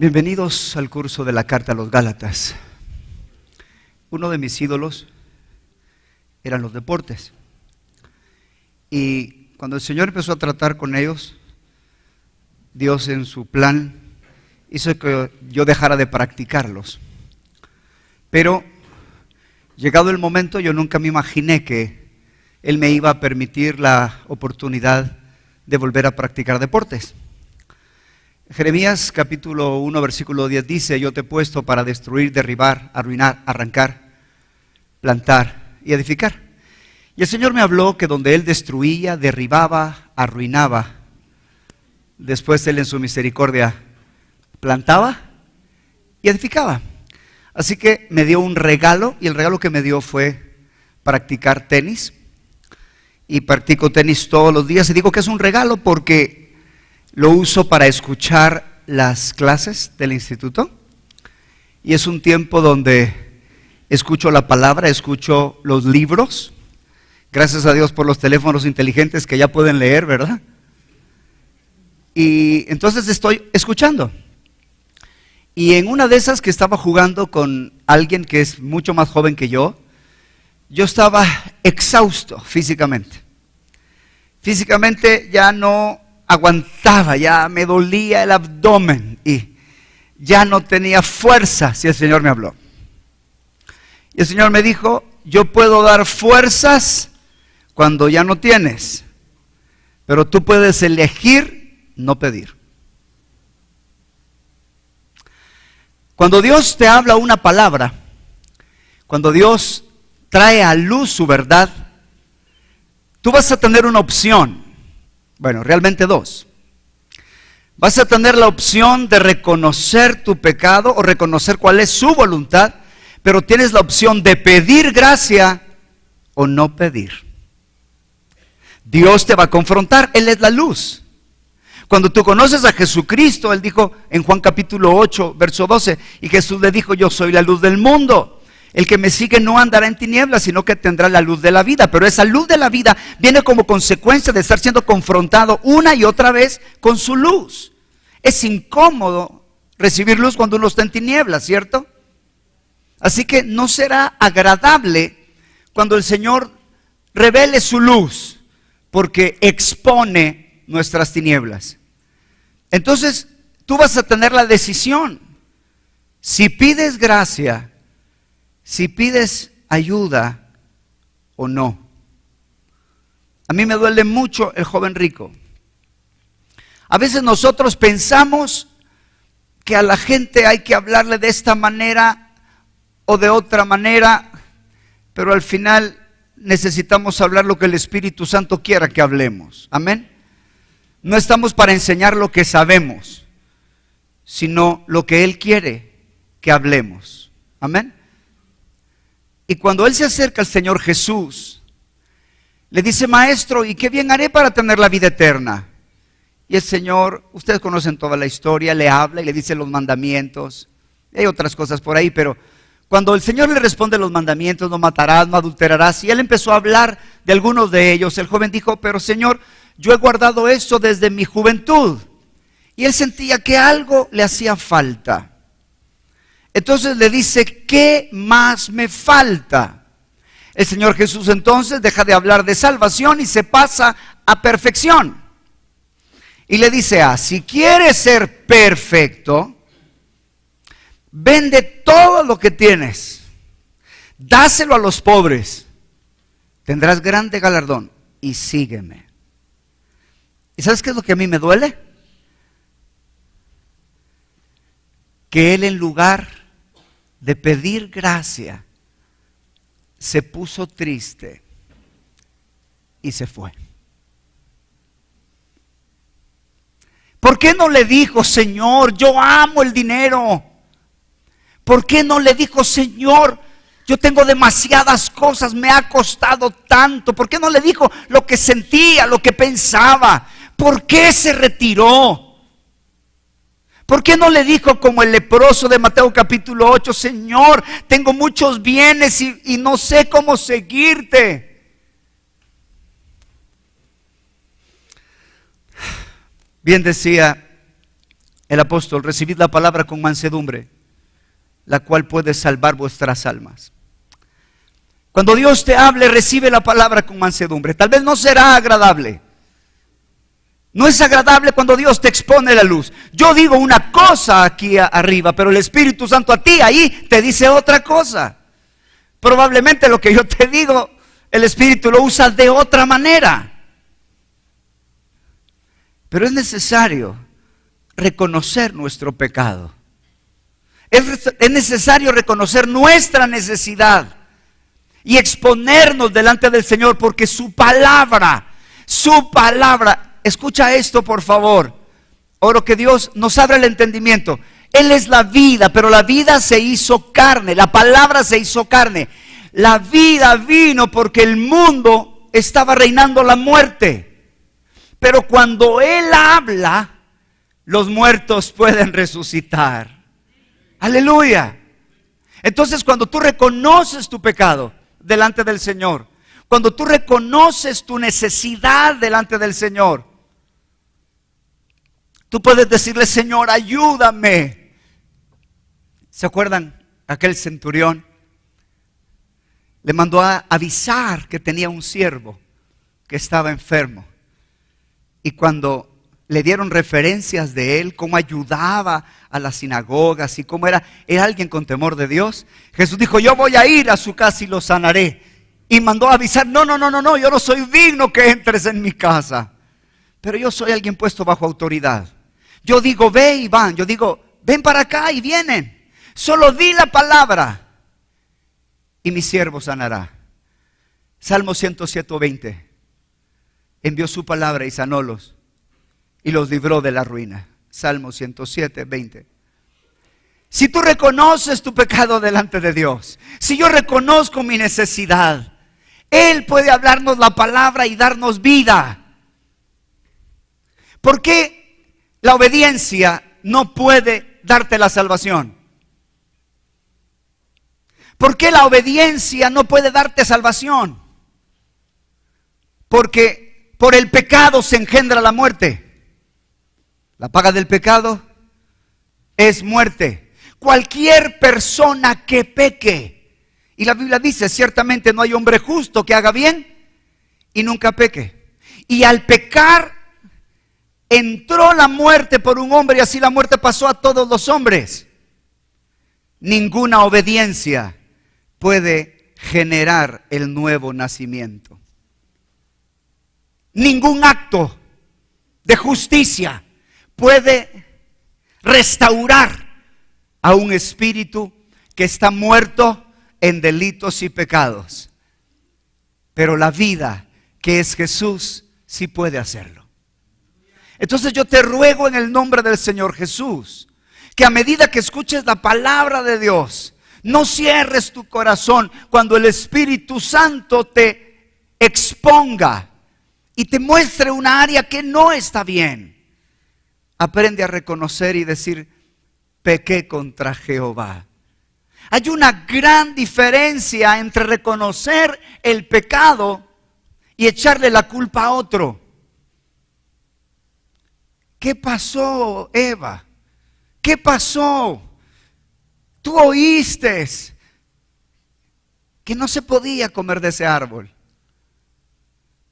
Bienvenidos al curso de la carta a los Gálatas. Uno de mis ídolos eran los deportes. Y cuando el Señor empezó a tratar con ellos, Dios en su plan hizo que yo dejara de practicarlos. Pero llegado el momento, yo nunca me imaginé que Él me iba a permitir la oportunidad de volver a practicar deportes. Jeremías capítulo 1 versículo 10 dice: yo te he puesto para destruir, derribar, arruinar, arrancar, plantar y edificar. Y el Señor me habló que donde Él destruía, derribaba, arruinaba, después Él en su misericordia plantaba y edificaba. Así que me dio un regalo, y el regalo que me dio fue practicar tenis. Y practico tenis todos los días, y digo que es un regalo porque lo uso para escuchar las clases del instituto, y es un tiempo donde escucho la palabra, escucho los libros. Gracias a Dios por los teléfonos inteligentes que ya pueden leer, ¿verdad? Y entonces estoy escuchando. Y en una de esas que estaba jugando con alguien que es mucho más joven que yo estaba exhausto físicamente. Físicamente ya no aguantaba, ya me dolía el abdomen y ya no tenía fuerza si el Señor me habló. Y el Señor me dijo: yo puedo dar fuerzas cuando ya no tienes, pero tú puedes elegir no pedir. Cuando Dios te habla una palabra, cuando Dios trae a luz su verdad, tú vas a tener una opción. Bueno, realmente dos. Vas a tener la opción de reconocer tu pecado o reconocer cuál es su voluntad, pero tienes la opción de pedir gracia o no pedir. Dios te va a confrontar, Él es la luz. Cuando tú conoces a Jesucristo, Él dijo en Juan capítulo 8, verso 12, y Jesús le dijo: yo soy la luz del mundo. El que me sigue no andará en tinieblas, sino que tendrá la luz de la vida. Pero esa luz de la vida viene como consecuencia de estar siendo confrontado una y otra vez con su luz. Es incómodo recibir luz cuando uno está en tinieblas, ¿cierto? Así que no será agradable cuando el Señor revele su luz, porque expone nuestras tinieblas. Entonces tú vas a tener la decisión: si pides gracia, si pides ayuda o no. A mí me duele mucho el joven rico. A veces nosotros pensamos que a la gente hay que hablarle de esta manera o de otra manera, pero al final necesitamos hablar lo que el Espíritu Santo quiera que hablemos. Amén. No estamos para enseñar lo que sabemos, sino lo que Él quiere que hablemos. Amén. Y cuando él se acerca al Señor Jesús, le dice: maestro, ¿y qué bien haré para tener la vida eterna? Y el Señor, ustedes conocen toda la historia, le habla y le dice los mandamientos. Hay otras cosas por ahí, pero cuando el Señor le responde los mandamientos: no matarás, no adulterarás, y él empezó a hablar de algunos de ellos, el joven dijo: pero Señor, yo he guardado esto desde mi juventud. Y él sentía que algo le hacía falta. Entonces le dice: ¿qué más me falta? El Señor Jesús entonces deja de hablar de salvación y se pasa a perfección. Y le dice: si quieres ser perfecto, vende todo lo que tienes, dáselo a los pobres, tendrás grande galardón y sígueme. ¿Y sabes qué es lo que a mí me duele? Que él, en lugar de pedir gracia, se puso triste y se fue. ¿Por qué no le dijo: Señor, yo amo el dinero? ¿Por qué no le dijo: Señor, yo tengo demasiadas cosas, me ha costado tanto? ¿Por qué no le dijo lo que sentía, lo que pensaba? ¿Por qué se retiró? ¿Por qué no le dijo como el leproso de Mateo capítulo 8: Señor, tengo muchos bienes y no sé cómo seguirte? Bien decía el apóstol, recibid la palabra con mansedumbre, la cual puede salvar vuestras almas. Cuando Dios te hable, recibe la palabra con mansedumbre. Tal vez no será agradable. No es agradable cuando Dios te expone la luz. Yo digo una cosa aquí arriba, pero el Espíritu Santo a ti ahí te dice otra cosa. Probablemente lo que yo te digo, el Espíritu lo usa de otra manera. Pero es necesario reconocer nuestro pecado. Es necesario reconocer nuestra necesidad y exponernos delante del Señor, porque su palabra, escucha esto por favor. Oro que Dios nos abra el entendimiento. Él es la vida, pero la vida se hizo carne, la palabra se hizo carne. La vida vino porque el mundo estaba reinando la muerte. Pero cuando Él habla, los muertos pueden resucitar. Aleluya. Entonces, cuando tú reconoces tu pecado delante del Señor, cuando tú reconoces tu necesidad delante del Señor, tú puedes decirle: Señor, ayúdame. ¿Se acuerdan? Aquel centurión le mandó a avisar que tenía un siervo que estaba enfermo. Y cuando le dieron referencias de él, cómo ayudaba a las sinagogas y cómo era alguien con temor de Dios, Jesús dijo: yo voy a ir a su casa y lo sanaré. Y mandó a avisar: no, yo no soy digno que entres en mi casa, pero yo soy alguien puesto bajo autoridad. Yo digo: ve y van. Yo digo: ven para acá y vienen. Solo di la palabra y mi siervo sanará. Salmo 107:20. Envió su palabra y sanólos y los libró de la ruina. Salmo 107:20. Si tú reconoces tu pecado delante de Dios, si yo reconozco mi necesidad, Él puede hablarnos la palabra y darnos vida. ¿Por qué la obediencia no puede darte la salvación? ¿Por qué la obediencia no puede darte salvación? Porque por el pecado se engendra la muerte. La paga del pecado es muerte. Cualquier persona que peque, y la Biblia dice: ciertamente no hay hombre justo que haga bien y nunca peque. Y al pecar entró la muerte por un hombre, y así la muerte pasó a todos los hombres. Ninguna obediencia puede generar el nuevo nacimiento. Ningún acto de justicia puede restaurar a un espíritu que está muerto en delitos y pecados. Pero la vida que es Jesús sí puede hacerlo. Entonces yo te ruego en el nombre del Señor Jesús, que a medida que escuches la palabra de Dios, no cierres tu corazón cuando el Espíritu Santo te exponga y te muestre una área que no está bien. Aprende a reconocer y decir: pequé contra Jehová. Hay una gran diferencia entre reconocer el pecado y echarle la culpa a otro. ¿Qué pasó, Eva? ¿Qué pasó? Tú oíste que no se podía comer de ese árbol.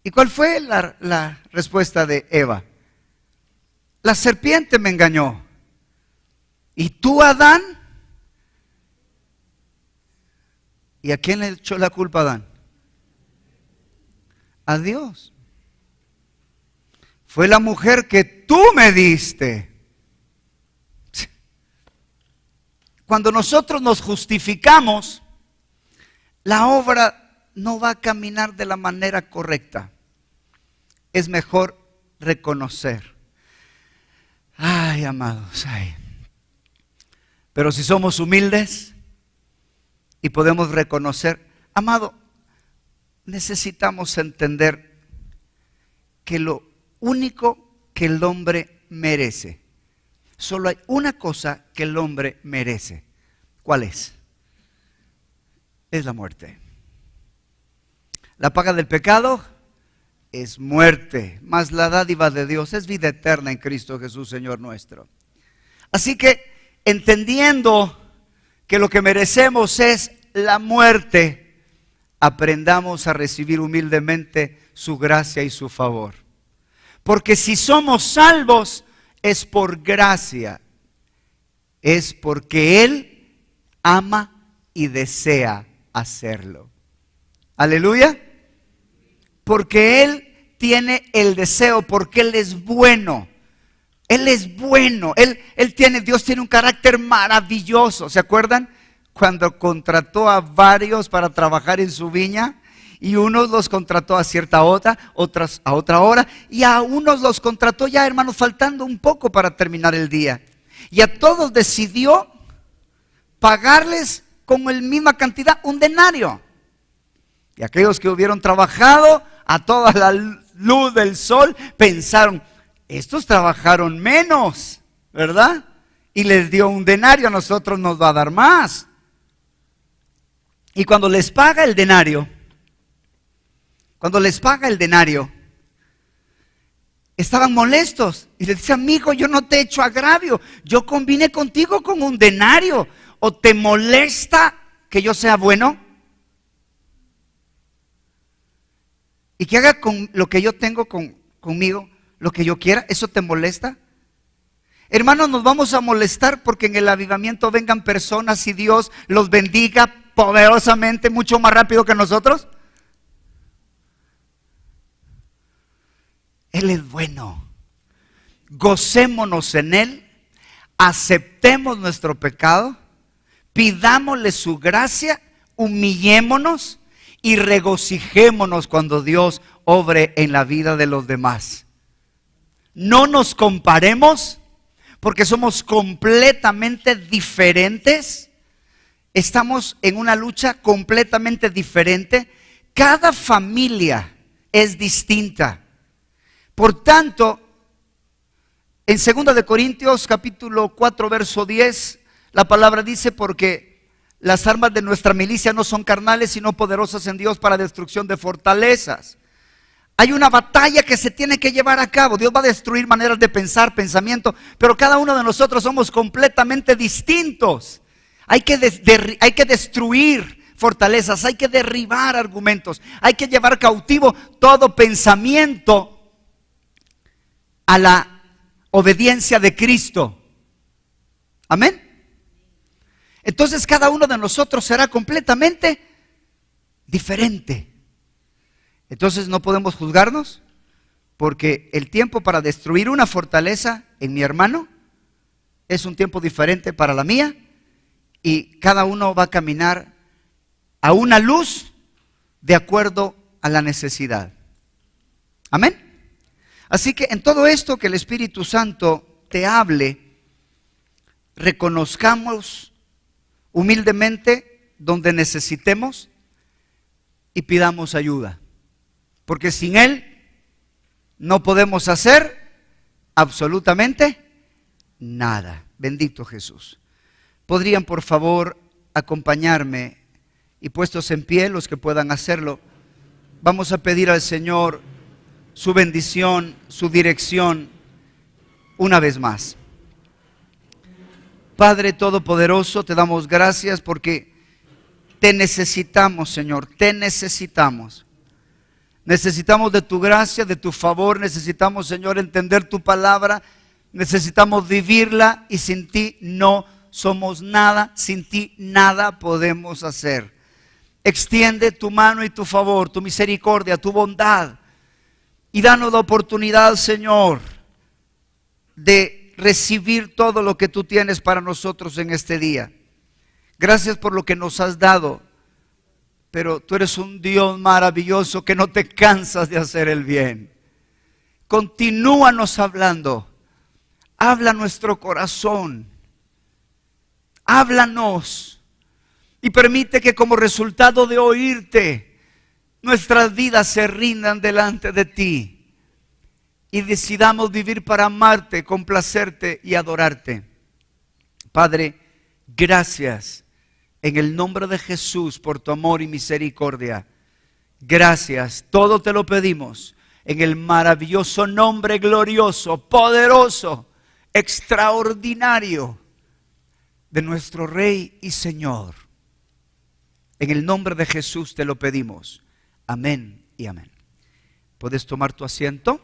¿Y cuál fue la respuesta de Eva? La serpiente me engañó. ¿Y tú, Adán? ¿Y a quién le echó la culpa Adán? A Dios. Fue la mujer que tú me diste. Cuando nosotros nos justificamos, la obra no va a caminar de la manera correcta. Es mejor reconocer. Ay, amados, ay. Pero si somos humildes y podemos reconocer, amado, necesitamos entender que lo único que el hombre merece, solo hay una cosa que el hombre merece. ¿Cuál es? Es la muerte. La paga del pecado es muerte, mas la dádiva de Dios es vida eterna en Cristo Jesús, Señor nuestro. Así que, entendiendo que lo que merecemos es la muerte, aprendamos a recibir humildemente su gracia y su favor. Porque si somos salvos, es por gracia, es porque Él ama y desea hacerlo. Aleluya. Porque Él tiene el deseo, porque Él es bueno. Él es bueno. Dios tiene un carácter maravilloso. ¿Se acuerdan? Cuando contrató a varios para trabajar en su viña, y unos los contrató a cierta hora, otras a otra hora, y a unos los contrató ya, hermanos, faltando un poco para terminar el día. Y a todos decidió pagarles con la misma cantidad, un denario. Y aquellos que hubieron trabajado a toda la luz del sol pensaron, estos trabajaron menos, ¿verdad? Y les dio un denario, a nosotros nos va a dar más. Y cuando les paga el denario, estaban molestos y le dice, amigo, yo no te he hecho agravio, yo convine contigo con un denario. ¿O te molesta que yo sea bueno? Y que haga con lo que yo tengo conmigo, lo que yo quiera, ¿eso te molesta? Hermanos, nos vamos a molestar porque en el avivamiento vengan personas y Dios los bendiga poderosamente, mucho más rápido que nosotros. Él es bueno. Gocémonos en Él, aceptemos nuestro pecado, pidámosle su gracia, humillémonos y regocijémonos cuando Dios obre en la vida de los demás. No nos comparemos porque somos completamente diferentes. Estamos en una lucha completamente diferente. Cada familia es distinta. Por tanto, en 2 de Corintios capítulo 4 verso 10, la palabra dice, porque las armas de nuestra milicia no son carnales, sino poderosas en Dios para destrucción de fortalezas. Hay una batalla que se tiene que llevar a cabo. Dios va a destruir maneras de pensar, pensamiento, pero cada uno de nosotros somos completamente distintos. Hay que destruir fortalezas, hay que derribar argumentos, hay que llevar cautivo todo pensamiento a la obediencia de Cristo. Amén. Entonces cada uno de nosotros será completamente diferente. Entonces no podemos juzgarnos, porque el tiempo para destruir una fortaleza en mi hermano es un tiempo diferente para la mía, y cada uno va a caminar a una luz de acuerdo a la necesidad. Amén. Así que en todo esto que el Espíritu Santo te hable, reconozcamos humildemente donde necesitemos y pidamos ayuda. Porque sin Él no podemos hacer absolutamente nada. Bendito Jesús. ¿Podrían por favor acompañarme y puestos en pie los que puedan hacerlo? Vamos a pedir al Señor su bendición, su dirección una vez más. Padre Todopoderoso, te damos gracias porque te necesitamos, Señor, te necesitamos. Necesitamos de tu gracia, de tu favor, necesitamos, Señor, entender tu palabra, necesitamos vivirla, y sin ti no somos nada, sin ti nada podemos hacer. Extiende tu mano y tu favor, tu misericordia, tu bondad, y danos la oportunidad, Señor, de recibir todo lo que tú tienes para nosotros en este día. Gracias por lo que nos has dado, pero tú eres un Dios maravilloso que no te cansas de hacer el bien. Continúanos hablando, habla nuestro corazón, háblanos y permite que como resultado de oírte, nuestras vidas se rindan delante de ti y decidamos vivir para amarte, complacerte y adorarte. Padre, gracias en el nombre de Jesús por tu amor y misericordia. Gracias, todo te lo pedimos en el maravilloso nombre glorioso, poderoso, extraordinario de nuestro Rey y Señor. En el nombre de Jesús te lo pedimos. Amén y amén. ¿Puedes tomar tu asiento?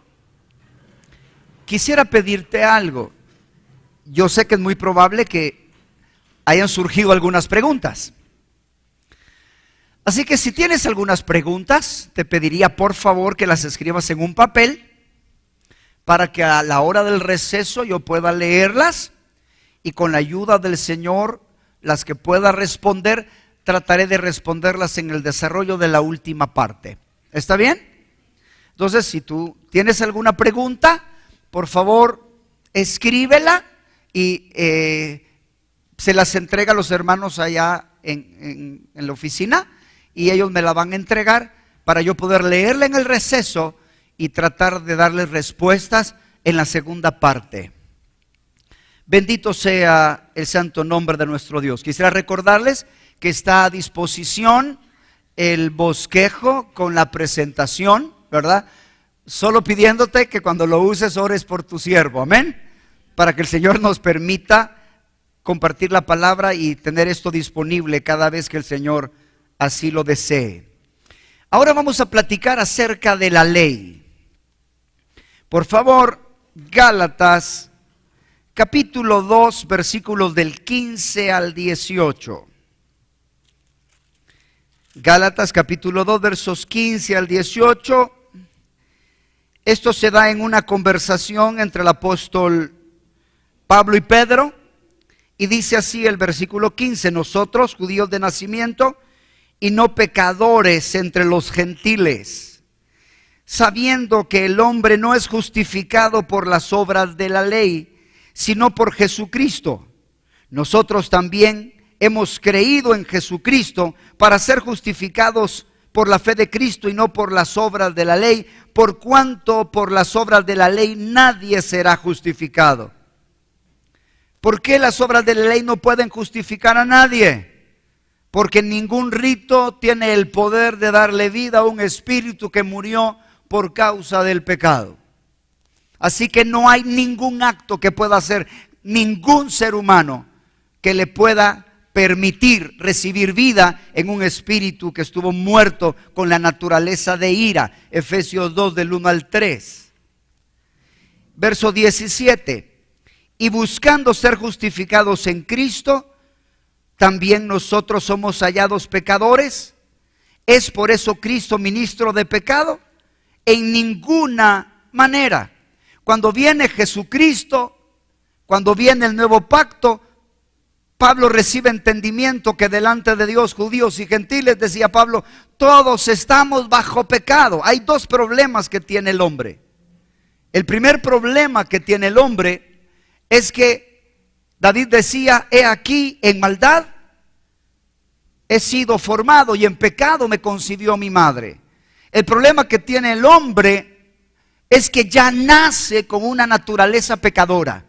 Quisiera pedirte algo. Yo sé que es muy probable que hayan surgido algunas preguntas. Así que si tienes algunas preguntas, te pediría por favor que las escribas en un papel para que a la hora del receso yo pueda leerlas y con la ayuda del Señor, las que pueda responder, trataré de responderlas en el desarrollo de la última parte. ¿Está bien? Entonces, si tú tienes alguna pregunta, por favor, escríbela y se las entrega a los hermanos allá en la oficina y ellos me la van a entregar para yo poder leerla en el receso y tratar de darles respuestas en la segunda parte. Bendito sea el santo nombre de nuestro Dios. Quisiera recordarles que está a disposición el bosquejo con la presentación, ¿verdad? Solo pidiéndote que cuando lo uses ores por tu siervo, amén, para que el Señor nos permita compartir la palabra y tener esto disponible cada vez que el Señor así lo desee. Ahora vamos a platicar acerca de la ley. Por favor, Gálatas capítulo 2, versículos del 15 al 18. Gálatas capítulo 2, versos 15 al 18. Esto se da en una conversación entre el apóstol Pablo y Pedro. Y dice así el versículo 15: nosotros, judíos de nacimiento, y no pecadores entre los gentiles, sabiendo que el hombre no es justificado por las obras de la ley, sino por Jesucristo. Nosotros también hemos creído en Jesucristo para ser justificados por la fe de Cristo y no por las obras de la ley, por cuanto por las obras de la ley nadie será justificado. ¿Por qué las obras de la ley no pueden justificar a nadie? Porque ningún rito tiene el poder de darle vida a un espíritu que murió por causa del pecado. Así que no hay ningún acto que pueda hacer ningún ser humano que le pueda permitir recibir vida en un espíritu que estuvo muerto con la naturaleza de ira. Efesios 2 del 1 al 3. Verso 17. Y buscando ser justificados en Cristo, también nosotros somos hallados pecadores. ¿Es por eso Cristo ministro de pecado? En ninguna manera. Cuando viene Jesucristo, cuando viene el nuevo pacto, Pablo recibe entendimiento que delante de Dios, judíos y gentiles, decía Pablo, todos estamos bajo pecado. Hay dos problemas que tiene el hombre. El primer problema que tiene el hombre es que David decía, he aquí en maldad he sido formado y en pecado me concibió mi madre. El problema que tiene el hombre es que ya nace con una naturaleza pecadora.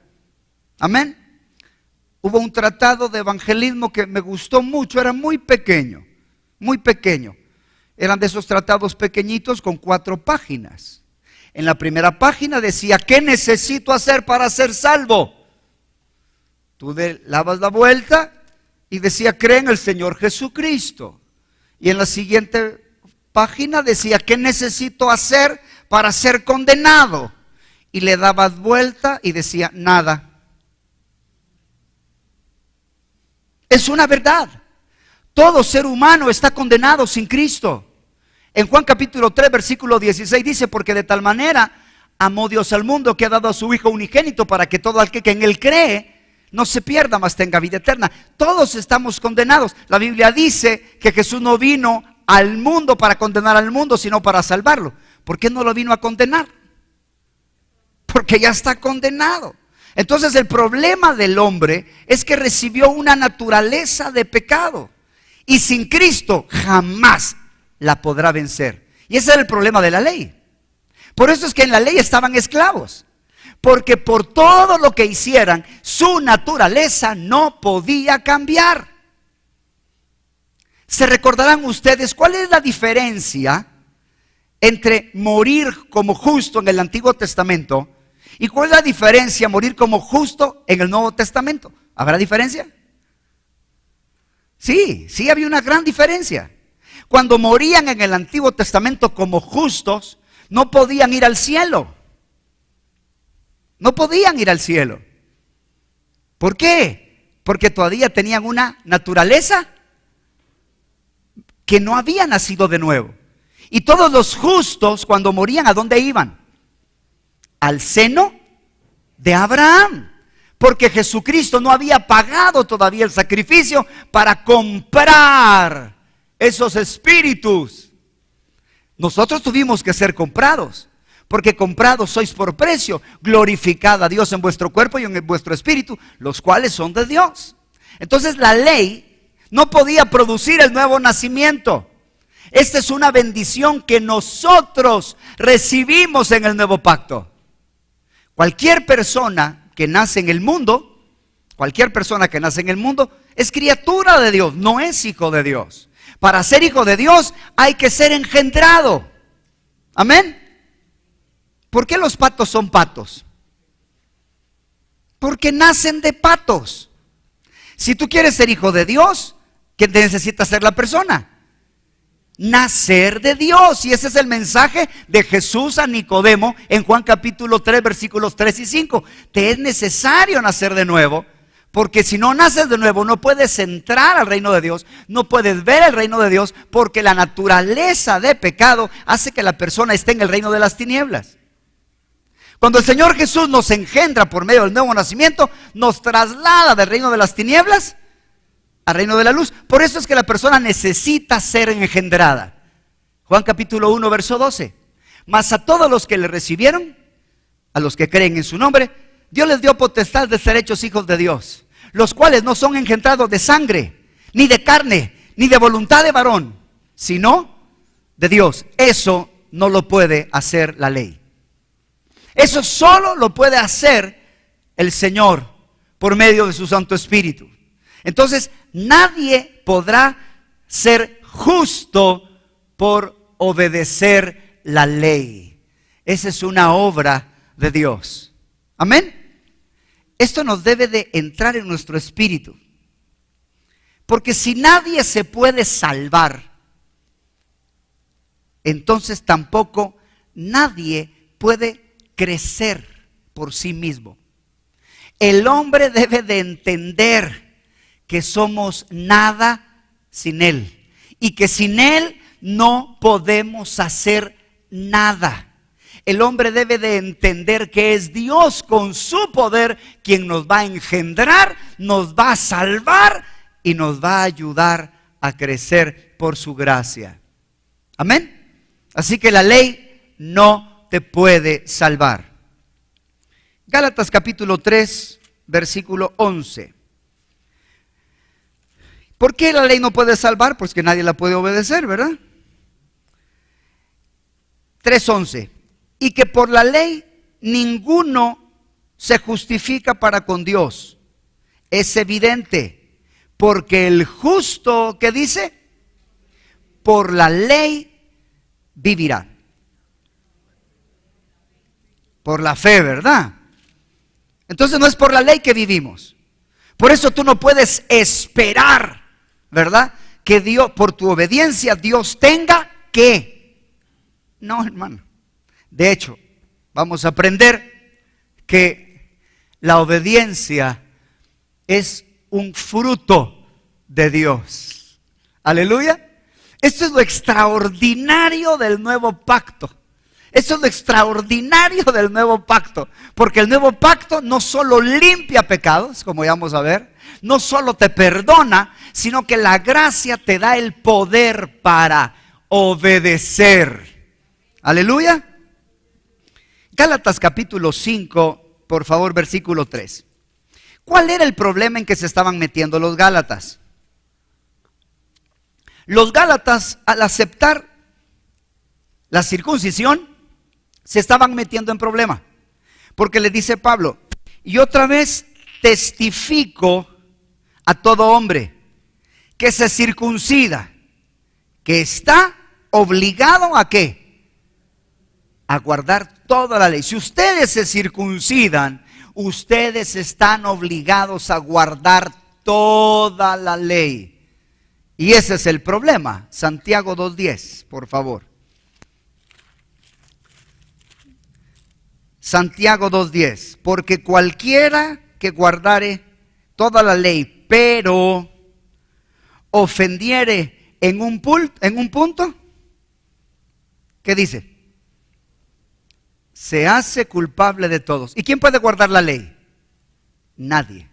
Amén. Hubo un tratado de evangelismo que me gustó mucho, era muy pequeño, muy pequeño. Eran de esos tratados pequeñitos con 4 páginas. En la primera página decía, ¿qué necesito hacer para ser salvo? Tú dabas la vuelta y decía, cree en el Señor Jesucristo. Y en la siguiente página decía, ¿qué necesito hacer para ser condenado? Y le dabas vuelta y decía, nada. Es una verdad. Todo ser humano está condenado sin Cristo. En Juan capítulo 3 versículo 16 dice, porque de tal manera amó Dios al mundo que ha dado a su Hijo unigénito para que todo aquel que en él cree no se pierda, mas tenga vida eterna. Todos estamos condenados. La Biblia dice que Jesús no vino al mundo para condenar al mundo, sino para salvarlo. ¿Por qué no lo vino a condenar? Porque ya está condenado. Entonces el problema del hombre es que recibió una naturaleza de pecado y sin Cristo jamás la podrá vencer. Y ese era el problema de la ley. Por eso es que en la ley estaban esclavos, porque por todo lo que hicieran, su naturaleza no podía cambiar. ¿Se recordarán ustedes cuál es la diferencia entre morir como justo en el Antiguo Testamento ¿Y cuál es la diferencia morir como justo en el Nuevo Testamento? ¿Habrá diferencia? Sí, sí había una gran diferencia. Cuando morían en el Antiguo Testamento como justos, no podían ir al cielo. No podían ir al cielo. ¿Por qué? Porque todavía tenían una naturaleza que no había nacido de nuevo. Y todos los justos, cuando morían, ¿a dónde iban? Al seno de Abraham. Porque Jesucristo no había pagado todavía el sacrificio para comprar esos espíritus. Nosotros tuvimos que ser comprados, porque comprados sois por precio. Glorificad a Dios en vuestro cuerpo y en vuestro espíritu, los cuales son de Dios. Entonces la ley no podía producir el nuevo nacimiento. Esta es una bendición que nosotros recibimos en el nuevo pacto. Cualquier persona que nace en el mundo, es criatura de Dios, no es hijo de Dios. Para ser hijo de Dios hay que ser engendrado. Amén. ¿Por qué los patos son patos? Porque nacen de patos. Si tú quieres ser hijo de Dios, ¿qué necesita hacer la persona? Nacer de Dios. Y ese es el mensaje de Jesús a Nicodemo en Juan capítulo 3 versículos 3 y 5. Te es necesario nacer de nuevo, porque si no naces de nuevo no puedes entrar al reino de Dios, no puedes ver el reino de Dios, porque la naturaleza de pecado hace que la persona esté en el reino de las tinieblas. Cuando el Señor Jesús nos engendra por medio del nuevo nacimiento, nos traslada del reino de las tinieblas al reino de la luz. Por eso es que la persona necesita ser engendrada. Juan capítulo 1 verso 12. Mas a todos los que le recibieron, a los que creen en su nombre, Dios les dio potestad de ser hechos hijos de Dios, los cuales no son engendrados de sangre, ni de carne, ni de voluntad de varón, sino de Dios. Eso no lo puede hacer la ley. Eso solo lo puede hacer el Señor por medio de su Santo Espíritu. Entonces, nadie podrá ser justo por obedecer la ley. Esa es una obra de Dios. Amén. Esto nos debe de entrar en nuestro espíritu. Porque si nadie se puede salvar, entonces tampoco nadie puede crecer por sí mismo. El hombre debe de entender que somos nada sin Él y que sin Él no podemos hacer nada. El hombre debe de entender que es Dios con su poder quien nos va a engendrar, nos va a salvar y nos va a ayudar a crecer por su gracia. Amén. Así que la ley no te puede salvar. Gálatas capítulo 3 versículo 11. ¿Por qué la ley no puede salvar? Pues que nadie la puede obedecer, ¿verdad? 3:11. Y que por la ley ninguno se justifica para con Dios. Es evidente, porque el justo, ¿qué dice? Por la ley vivirá. Por la fe, ¿verdad? Entonces no es por la ley que vivimos. Por eso tú no puedes esperar, ¿verdad? Que Dios, por tu obediencia, Dios tenga que. No, hermano. De hecho, vamos a aprender que la obediencia es un fruto de Dios. Aleluya. Esto es lo extraordinario del nuevo pacto. Esto es lo extraordinario del nuevo pacto. Porque el nuevo pacto no solo limpia pecados, como ya vamos a ver, no solo te perdona, sino que la gracia te da el poder para obedecer. Aleluya. Gálatas capítulo 5, por favor, versículo 3. ¿Cuál era el problema en que se estaban metiendo los gálatas? Los gálatas, al aceptar la circuncisión, se estaban metiendo en problema. Porque le dice Pablo, y otra vez testifico a todo hombre que se circuncida, que está obligado a ¿qué? A guardar toda la ley. Si ustedes se circuncidan, ustedes están obligados a guardar toda la ley. Y ese es el problema. Santiago 2:10, por favor. Santiago 2:10. Porque cualquiera que guardare toda la ley, pero ofendiere en un punto, ¿qué dice? Se hace culpable de todos. ¿Y quién puede guardar la ley? Nadie.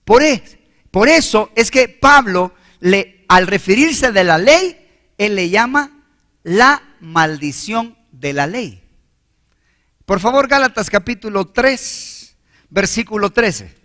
Por eso es que Pablo, al referirse de la ley, él le llama la maldición de la ley. Por favor, Gálatas capítulo 3, versículo 13.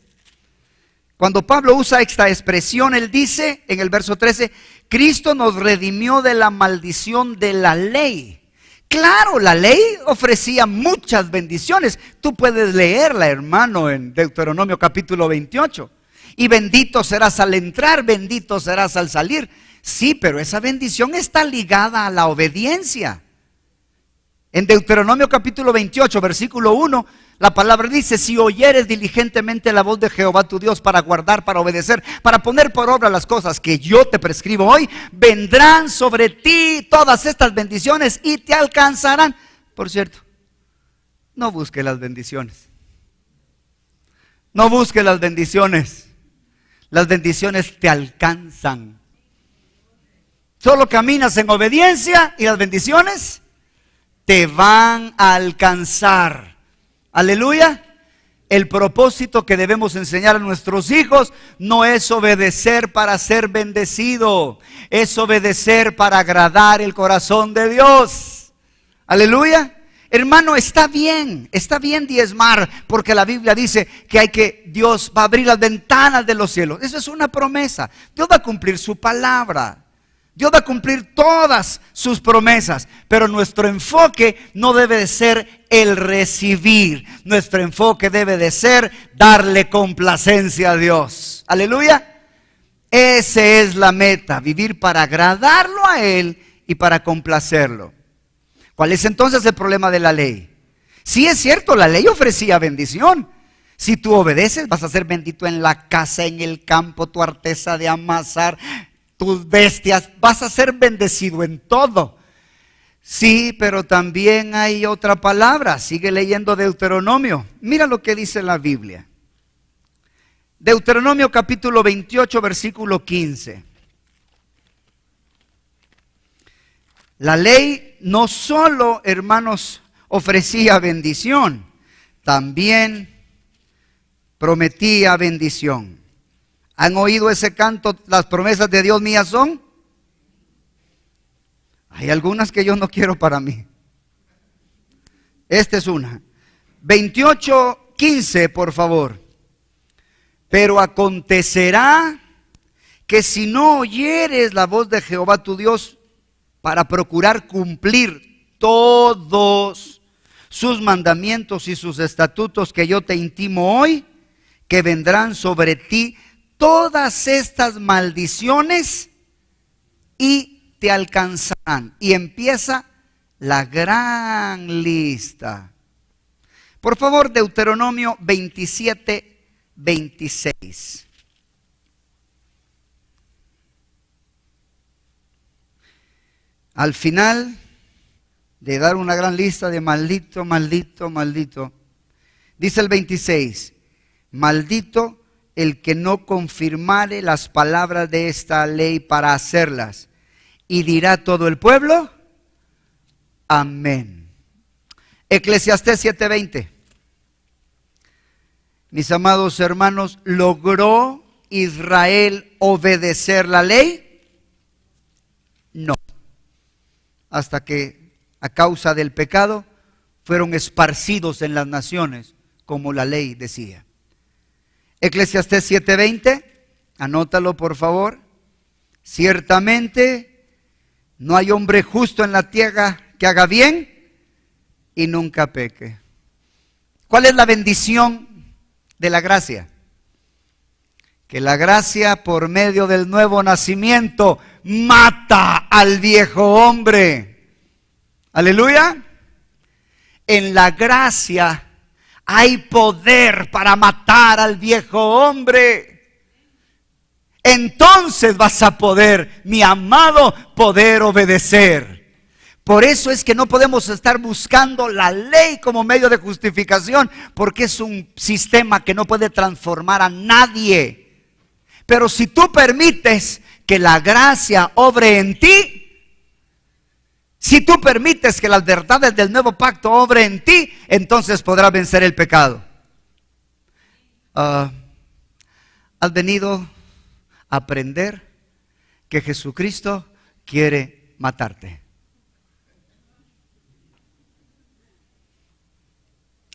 Cuando Pablo usa esta expresión, él dice en el verso 13, Cristo nos redimió de la maldición de la ley. Claro, la ley ofrecía muchas bendiciones. Tú puedes leerla, hermano, en Deuteronomio capítulo 28. Y bendito serás al entrar, bendito serás al salir. Sí, pero esa bendición está ligada a la obediencia. En Deuteronomio capítulo 28, versículo 1, la palabra dice, si oyeres diligentemente la voz de Jehová tu Dios para guardar, para obedecer, para poner por obra las cosas que yo te prescribo hoy, vendrán sobre ti todas estas bendiciones y te alcanzarán. Por cierto, no busque las bendiciones. No busque las bendiciones. Las bendiciones te alcanzan. Solo caminas en obediencia y las bendiciones te van a alcanzar. Aleluya. El propósito que debemos enseñar a nuestros hijos no es obedecer para ser bendecido, es obedecer para agradar el corazón de Dios. Aleluya. Hermano, está bien diezmar, porque la Biblia dice que Dios va a abrir las ventanas de los cielos. Eso es una promesa. Dios va a cumplir su palabra. Dios va a cumplir todas sus promesas, pero nuestro enfoque no debe de ser el recibir. Nuestro enfoque debe de ser darle complacencia a Dios. Aleluya. Esa es la meta, vivir para agradarlo a Él y para complacerlo. ¿Cuál es entonces el problema de la ley? Sí, es cierto, la ley ofrecía bendición. Si tú obedeces, vas a ser bendito en la casa, en el campo, tu arteza de amasar, tus bestias, vas a ser bendecido en todo. Sí, pero también hay otra palabra. Sigue leyendo Deuteronomio. Mira lo que dice la Biblia. Deuteronomio capítulo 28, versículo 15. La ley no solo, hermanos, ofrecía bendición, también prometía bendición. ¿Han oído ese canto? Las promesas de Dios mías son. Hay algunas que yo no quiero para mí. Esta es una. 28:15, por favor. Pero acontecerá que si no oyeres la voz de Jehová tu Dios para procurar cumplir todos sus mandamientos y sus estatutos que yo te intimo hoy, que vendrán sobre ti todas estas maldiciones y te alcanzarán. Y empieza la gran lista. Por favor, Deuteronomio 27:26. Al final de dar una gran lista de maldito, maldito, maldito, dice el 26, maldito el que no confirmare las palabras de esta ley para hacerlas. Y dirá todo el pueblo, amén. Eclesiastés 7:20. Mis amados hermanos, ¿logró Israel obedecer la ley? No. Hasta que a causa del pecado fueron esparcidos en las naciones, como la ley decía. Eclesiastés 7:20, anótalo por favor. Ciertamente no hay hombre justo en la tierra que haga bien y nunca peque. ¿Cuál es la bendición de la gracia? Que la gracia por medio del nuevo nacimiento mata al viejo hombre. Aleluya. en la gracia hay poder para matar al viejo hombre. Entonces vas a poder, mi amado, poder obedecer. Por eso es que no podemos estar buscando la ley como medio de justificación, porque es un sistema que no puede transformar a nadie. Pero si tú permites que la gracia obre en ti, si tú permites que las verdades del nuevo pacto obre en ti, entonces podrás vencer el pecado. Has venido a aprender que Jesucristo quiere matarte.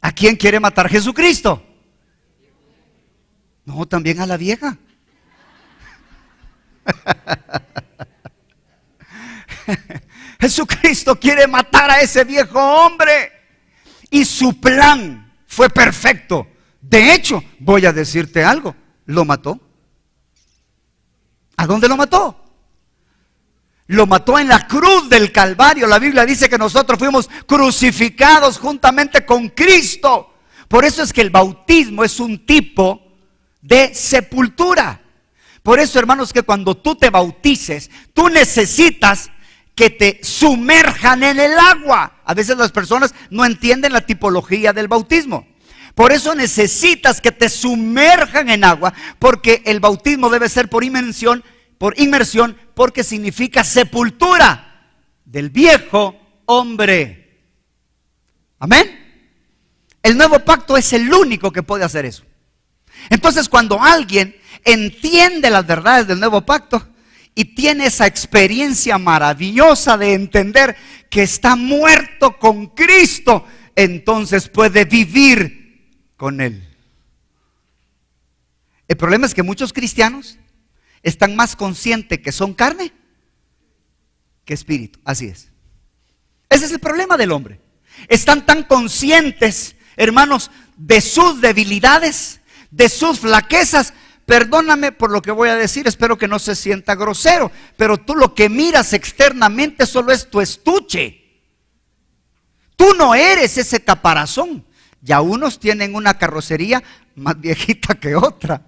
¿A quién quiere matar Jesucristo? No, también a la vieja. Jesucristo quiere matar a ese viejo hombre. Y su plan fue perfecto. De hecho, voy a decirte algo. Lo mató. ¿A dónde lo mató? Lo mató en la cruz del Calvario. La Biblia dice que nosotros fuimos crucificados juntamente con Cristo. Por eso es que el bautismo es un tipo de sepultura. Por eso, hermanos, que cuando tú te bautices, tú necesitas que te sumerjan en el agua. A veces las personas no entienden la tipología del bautismo. Por eso necesitas que te sumerjan en agua, porque el bautismo debe ser por inmersión, porque significa sepultura del viejo hombre. Amén. El nuevo pacto es el único que puede hacer eso. Entonces, cuando alguien entiende las verdades del nuevo pacto y tiene esa experiencia maravillosa de entender que está muerto con Cristo, entonces puede vivir con Él. El problema es que muchos cristianos están más conscientes que son carne que espíritu. Así es. Ese es el problema del hombre. Están tan conscientes, hermanos, de sus debilidades, de sus flaquezas. Perdóname por lo que voy a decir, espero que no se sienta grosero, pero tú lo que miras externamente solo es tu estuche. Tú no eres ese caparazón. Ya unos tienen una carrocería más viejita que otra.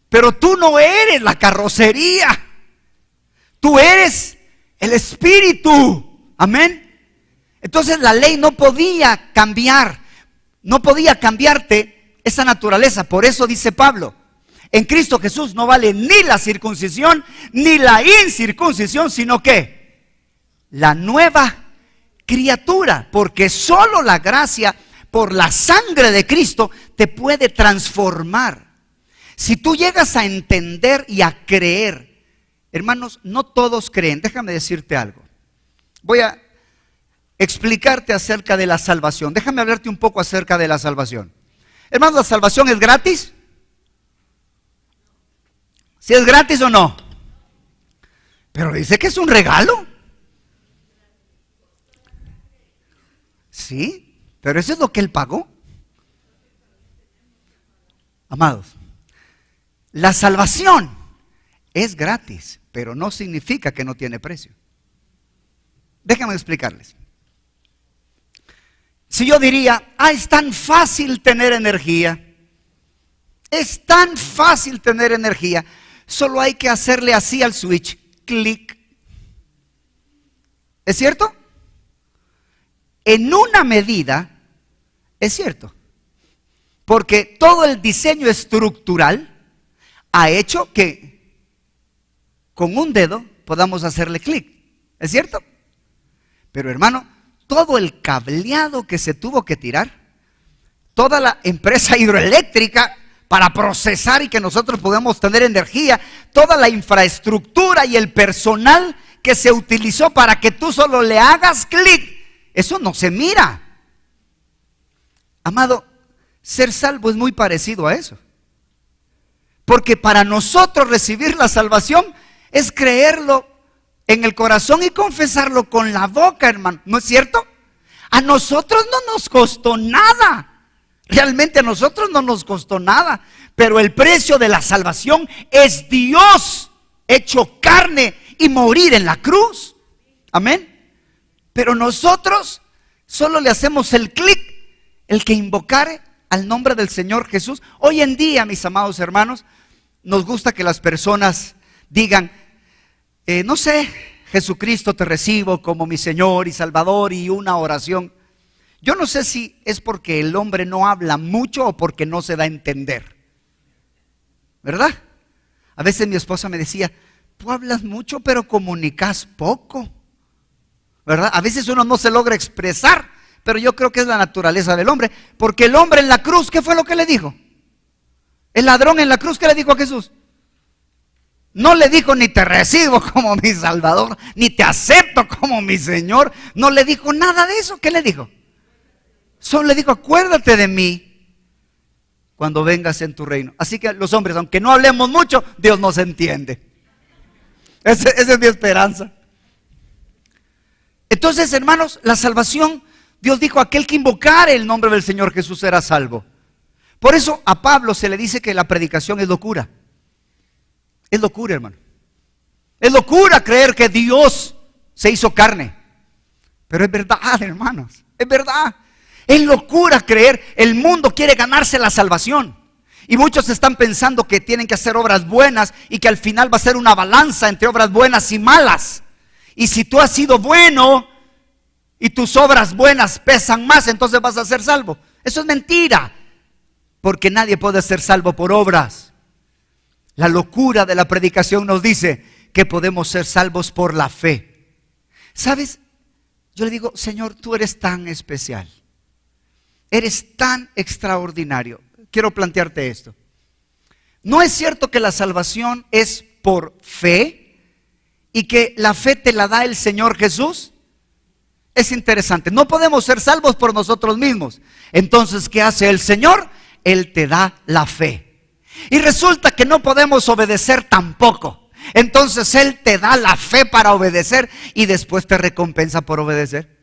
Pero tú no eres la carrocería. Tú eres el espíritu. Amén. Entonces la ley no podía cambiar, no podía cambiarte esa naturaleza. Por eso dice Pablo, en Cristo Jesús no vale ni la circuncisión ni la incircuncisión, sino que la nueva criatura, porque solo la gracia por la sangre de Cristo te puede transformar. Si tú llegas a entender y a creer, hermanos, no todos creen. Déjame decirte algo. Voy a explicarte acerca de la salvación. Déjame hablarte un poco acerca de la salvación. Hermanos, ¿la salvación es gratis? ¿Si es gratis o no? Pero dice que es un regalo. Sí, pero eso es lo que Él pagó. Amados, la salvación es gratis, pero no significa que no tiene precio. Déjenme explicarles. Si yo diría, es tan fácil tener energía, es tan fácil tener energía, solo hay que hacerle así al switch, clic. ¿Es cierto? En una medida, es cierto. Porque todo el diseño estructural ha hecho que con un dedo podamos hacerle clic. ¿Es cierto? Pero hermano, todo el cableado que se tuvo que tirar, toda la empresa hidroeléctrica para procesar y que nosotros podamos tener energía, toda la infraestructura y el personal que se utilizó para que tú solo le hagas clic, eso no se mira. Amado, ser salvo es muy parecido a eso. Porque para nosotros recibir la salvación es creerlo en el corazón y confesarlo con la boca, hermano. ¿No es cierto? A nosotros no nos costó nada. Realmente a nosotros no nos costó nada. Pero el precio de la salvación es Dios hecho carne y morir en la cruz. Amén. Pero nosotros Solo le hacemos el clic, el que invocare al nombre del Señor Jesús. Hoy en día, mis amados hermanos, nos gusta que las personas digan, no sé, Jesucristo te recibo como mi Señor y Salvador, y una oración. Yo no sé si es porque el hombre no habla mucho o porque no se da a entender, ¿verdad? A veces mi esposa me decía, tú hablas mucho pero comunicas poco, ¿verdad? A veces uno no se logra expresar, pero yo creo que es la naturaleza del hombre, porque el hombre en la cruz, ¿qué fue lo que le dijo? El ladrón en la cruz, ¿qué le dijo a Jesús? No le dijo ni te recibo como mi Salvador, ni te acepto como mi Señor. No le dijo nada de eso. ¿Qué le dijo? Solo le dijo, acuérdate de mí cuando vengas en tu reino. Así que los hombres, aunque no hablemos mucho, Dios nos entiende. Esa es mi esperanza. Entonces, hermanos, la salvación, Dios dijo, aquel que invocare el nombre del Señor Jesús será salvo. Por eso a Pablo se le dice que la predicación es locura. Es locura, hermano. Es locura creer que Dios se hizo carne. Pero es verdad, hermanos, es verdad. Es locura creer, el mundo quiere ganarse la salvación. Y muchos están pensando que tienen que hacer obras buenas y que al final va a ser una balanza entre obras buenas y malas. Y si tú has sido bueno y tus obras buenas pesan más, entonces vas a ser salvo. Eso es mentira, porque nadie puede ser salvo por obras. La locura de la predicación nos dice que podemos ser salvos por la fe. ¿Sabes? Yo le digo, Señor, tú eres tan especial. Eres tan extraordinario. Quiero plantearte esto. ¿No es cierto que la salvación es por fe y que la fe te la da el Señor Jesús? Es interesante. No podemos ser salvos por nosotros mismos. Entonces, ¿qué hace el Señor? Él te da la fe. Y resulta que no podemos obedecer tampoco. Entonces Él te da la fe para obedecer y después te recompensa por obedecer.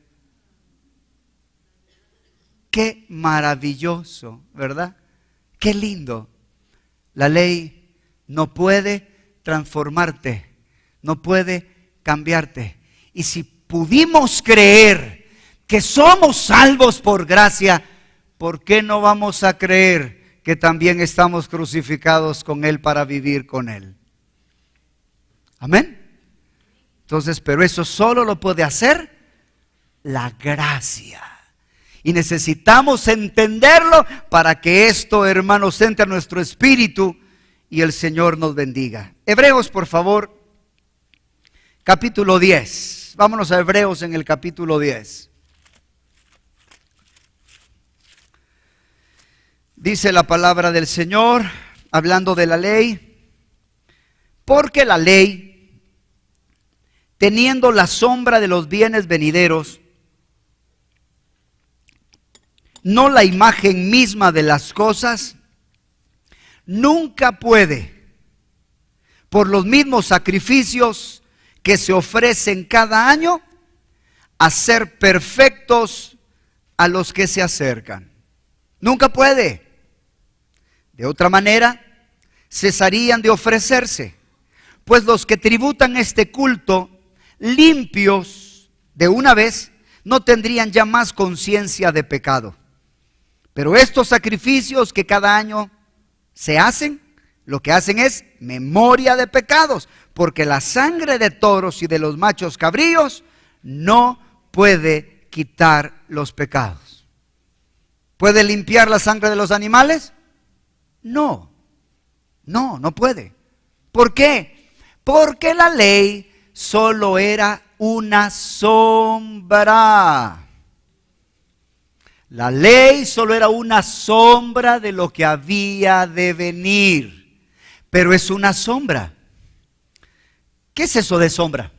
Qué maravilloso, ¿verdad? Qué lindo. La ley no puede transformarte, no puede cambiarte. Y si pudimos creer que somos salvos por gracia, ¿por qué no vamos a creer que también estamos crucificados con Él para vivir con Él? Amén. Entonces, pero eso solo lo puede hacer la gracia. Y necesitamos entenderlo para que esto, hermanos, entre a nuestro espíritu y el Señor nos bendiga. Hebreos, por favor, capítulo 10. Vámonos a Hebreos en el capítulo 10. Dice la palabra del Señor, hablando de la ley, porque la ley, teniendo la sombra de los bienes venideros, no la imagen misma de las cosas, nunca puede, por los mismos sacrificios que se ofrecen cada año, hacer perfectos a los que se acercan. Nunca puede. De otra manera, cesarían de ofrecerse, pues los que tributan este culto limpios de una vez no tendrían ya más conciencia de pecado. Pero estos sacrificios que cada año se hacen, lo que hacen es memoria de pecados, porque la sangre de toros y de los machos cabríos no puede quitar los pecados. ¿Puede limpiar la sangre de los animales? No puede. ¿Por qué? Porque la ley solo era una sombra. La ley solo era una sombra de lo que había de venir, pero es una sombra. ¿Qué es eso de sombra?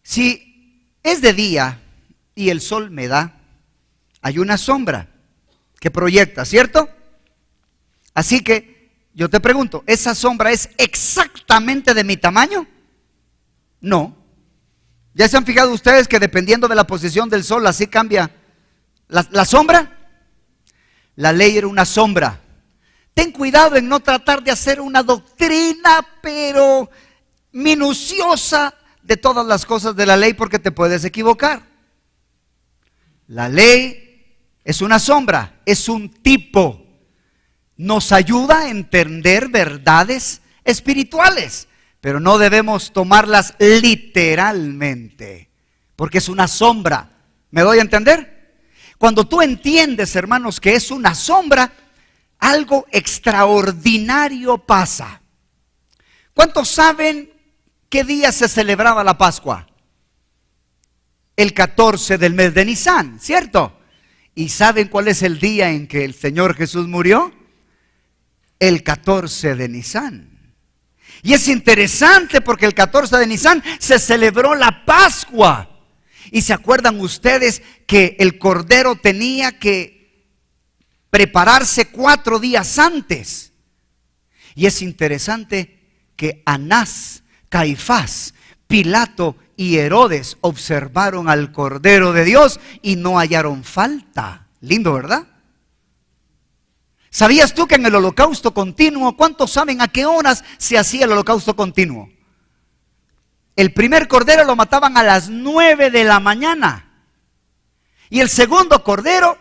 Si es de día y el sol me da, hay una sombra que proyecta, ¿cierto? Así que yo te pregunto, ¿esa sombra es exactamente de mi tamaño? No. ¿Ya se han fijado ustedes que dependiendo de la posición del sol así cambia la sombra? La ley era una sombra. Ten cuidado en no tratar de hacer una doctrina, pero minuciosa de todas las cosas de la ley, porque te puedes equivocar. La ley es una sombra, es un tipo. Nos ayuda a entender verdades espirituales, pero no debemos tomarlas literalmente, porque es una sombra. ¿Me doy a entender? Cuando tú entiendes, hermanos, que es una sombra, algo extraordinario pasa. ¿Cuántos saben qué día se celebraba la Pascua? El 14 del mes de Nisan, ¿cierto? ¿Y saben cuál es el día en que el Señor Jesús murió? El 14 de Nisan. Y es interesante porque el 14 de Nisan se celebró la Pascua. ¿Y se acuerdan ustedes que el Cordero tenía que prepararse 4 días antes? Y es interesante que Anás, Caifás, Pilato y Herodes observaron al Cordero de Dios y no hallaron falta. Lindo, ¿verdad? ¿Sabías tú que en el holocausto continuo, cuántos saben a qué horas se hacía el holocausto continuo? El primer cordero lo mataban a las 9 de la mañana y el segundo cordero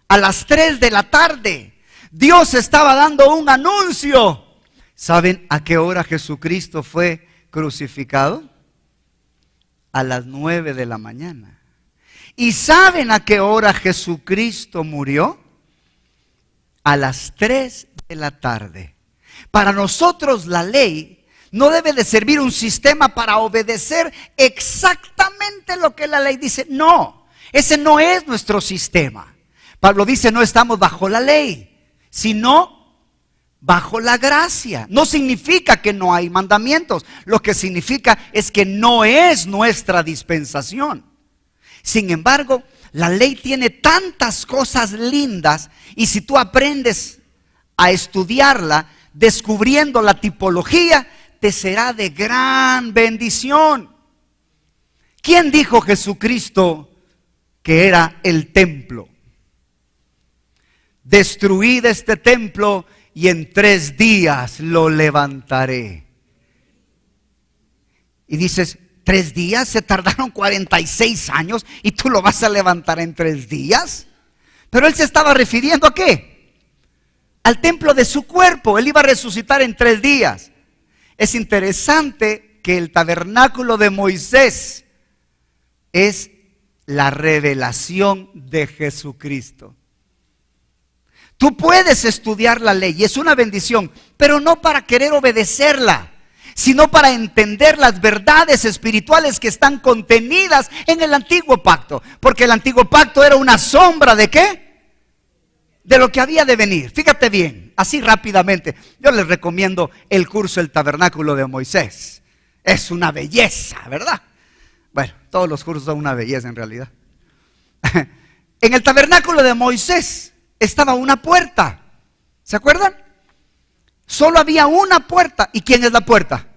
a las 3 de la tarde. Dios estaba dando un anuncio. ¿Saben a qué hora Jesucristo fue crucificado? A las 9 de la mañana. ¿Y saben a qué hora Jesucristo murió? A las 3 de la tarde. Para nosotros la ley no debe de servir un sistema para obedecer exactamente lo que la ley dice. No, ese no es nuestro sistema. Pablo dice, no estamos bajo la ley, sino bajo la gracia. No significa que no hay mandamientos. Lo que significa es que no es nuestra dispensación. Sin embargo, la ley tiene tantas cosas lindas y si tú aprendes a estudiarla, descubriendo la tipología, te será de gran bendición. ¿Quién dijo Jesucristo que era el templo? Destruid este templo y en 3 días lo levantaré. Y dices, 3 días, se tardaron 46 años y tú lo vas a levantar en 3 días. Pero él se estaba refiriendo ¿a qué? Al templo de su cuerpo. Él iba a resucitar en 3 días. Es interesante que el tabernáculo de Moisés es la revelación de Jesucristo. Tú puedes estudiar la ley y es una bendición, pero no para querer obedecerla, sino para entender las verdades espirituales que están contenidas en el antiguo pacto. Porque el antiguo pacto era una sombra ¿de qué? De lo que había de venir. Fíjate bien, así rápidamente, yo les recomiendo el curso El Tabernáculo de Moisés. Es una belleza, ¿verdad? Bueno, todos los cursos son una belleza en realidad. En el tabernáculo de Moisés estaba una puerta. ¿Se acuerdan? Solo había una puerta. ¿Y quién es la puerta?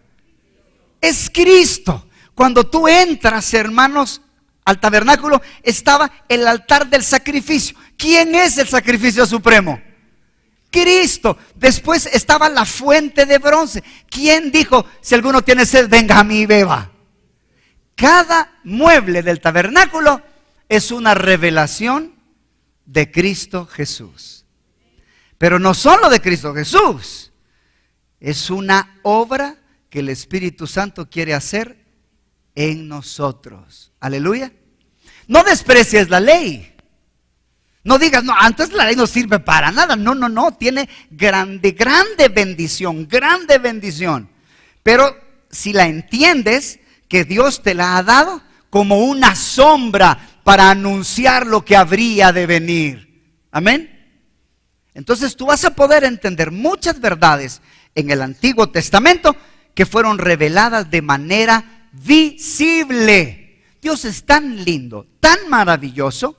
Es Cristo. Cuando tú entras, hermanos, al tabernáculo, estaba el altar del sacrificio. ¿Quién es el sacrificio supremo? Cristo. Después estaba la fuente de bronce. ¿Quién dijo, si alguno tiene sed, venga a mí y beba? Cada mueble del tabernáculo es una revelación de Cristo Jesús. Pero no solo de Cristo Jesús, es una obra que el Espíritu Santo quiere hacer en nosotros. Aleluya. No desprecies la ley. No digas, no, antes la ley no sirve para nada. No, tiene grande bendición, grande bendición. Pero si la entiendes, que Dios te la ha dado como una sombra para anunciar lo que habría de venir. Amén. Entonces tú vas a poder entender muchas verdades en el Antiguo Testamento que fueron reveladas de manera visible. Dios es tan lindo, tan maravilloso,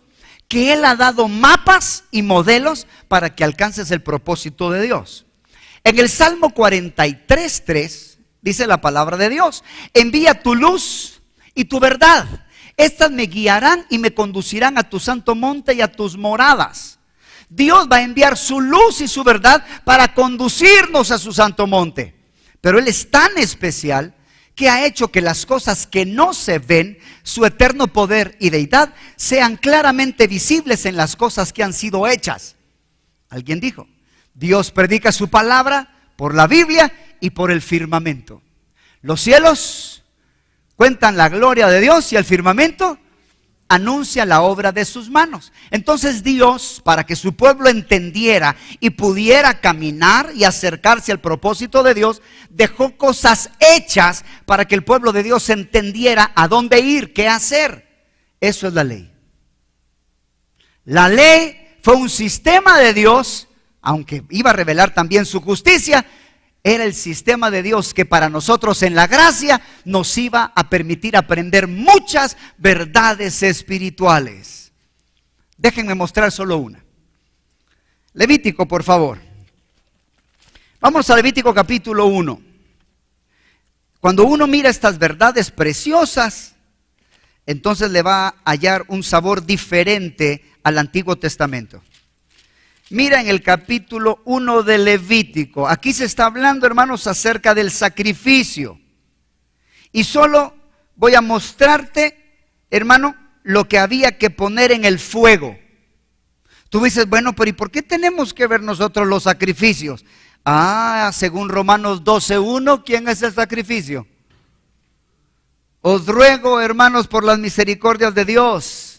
que Él ha dado mapas y modelos para que alcances el propósito de Dios. En el Salmo 43:3 dice la palabra de Dios: envía tu luz y tu verdad. Estas me guiarán y me conducirán a tu santo monte y a tus moradas. Dios va a enviar su luz y su verdad para conducirnos a su santo monte. Pero Él es tan especial que ha hecho que las cosas que no se ven, su eterno poder y deidad, sean claramente visibles en las cosas que han sido hechas. Alguien dijo, Dios predica su palabra por la Biblia y por el firmamento. Los cielos cuentan la gloria de Dios y el firmamento anuncia la obra de sus manos. Entonces Dios, para que su pueblo entendiera y pudiera caminar y acercarse al propósito de Dios, dejó cosas hechas para que el pueblo de Dios entendiera a dónde ir, qué hacer. Eso es la ley. La ley fue un sistema de Dios, aunque iba a revelar también su justicia. Era el sistema de Dios que para nosotros en la gracia nos iba a permitir aprender muchas verdades espirituales. Déjenme mostrar solo una. Levítico, por favor. Vamos a Levítico capítulo 1. Cuando uno mira estas verdades preciosas, entonces le va a hallar un sabor diferente al Antiguo Testamento. Mira en el capítulo 1 de Levítico. Aquí se está hablando, hermanos, acerca del sacrificio. Y solo voy a mostrarte, hermano, lo que había que poner en el fuego. Tú dices, bueno, pero ¿y por qué tenemos que ver nosotros los sacrificios? Según Romanos 12:1, ¿quién es el sacrificio? Os ruego, hermanos, por las misericordias de Dios,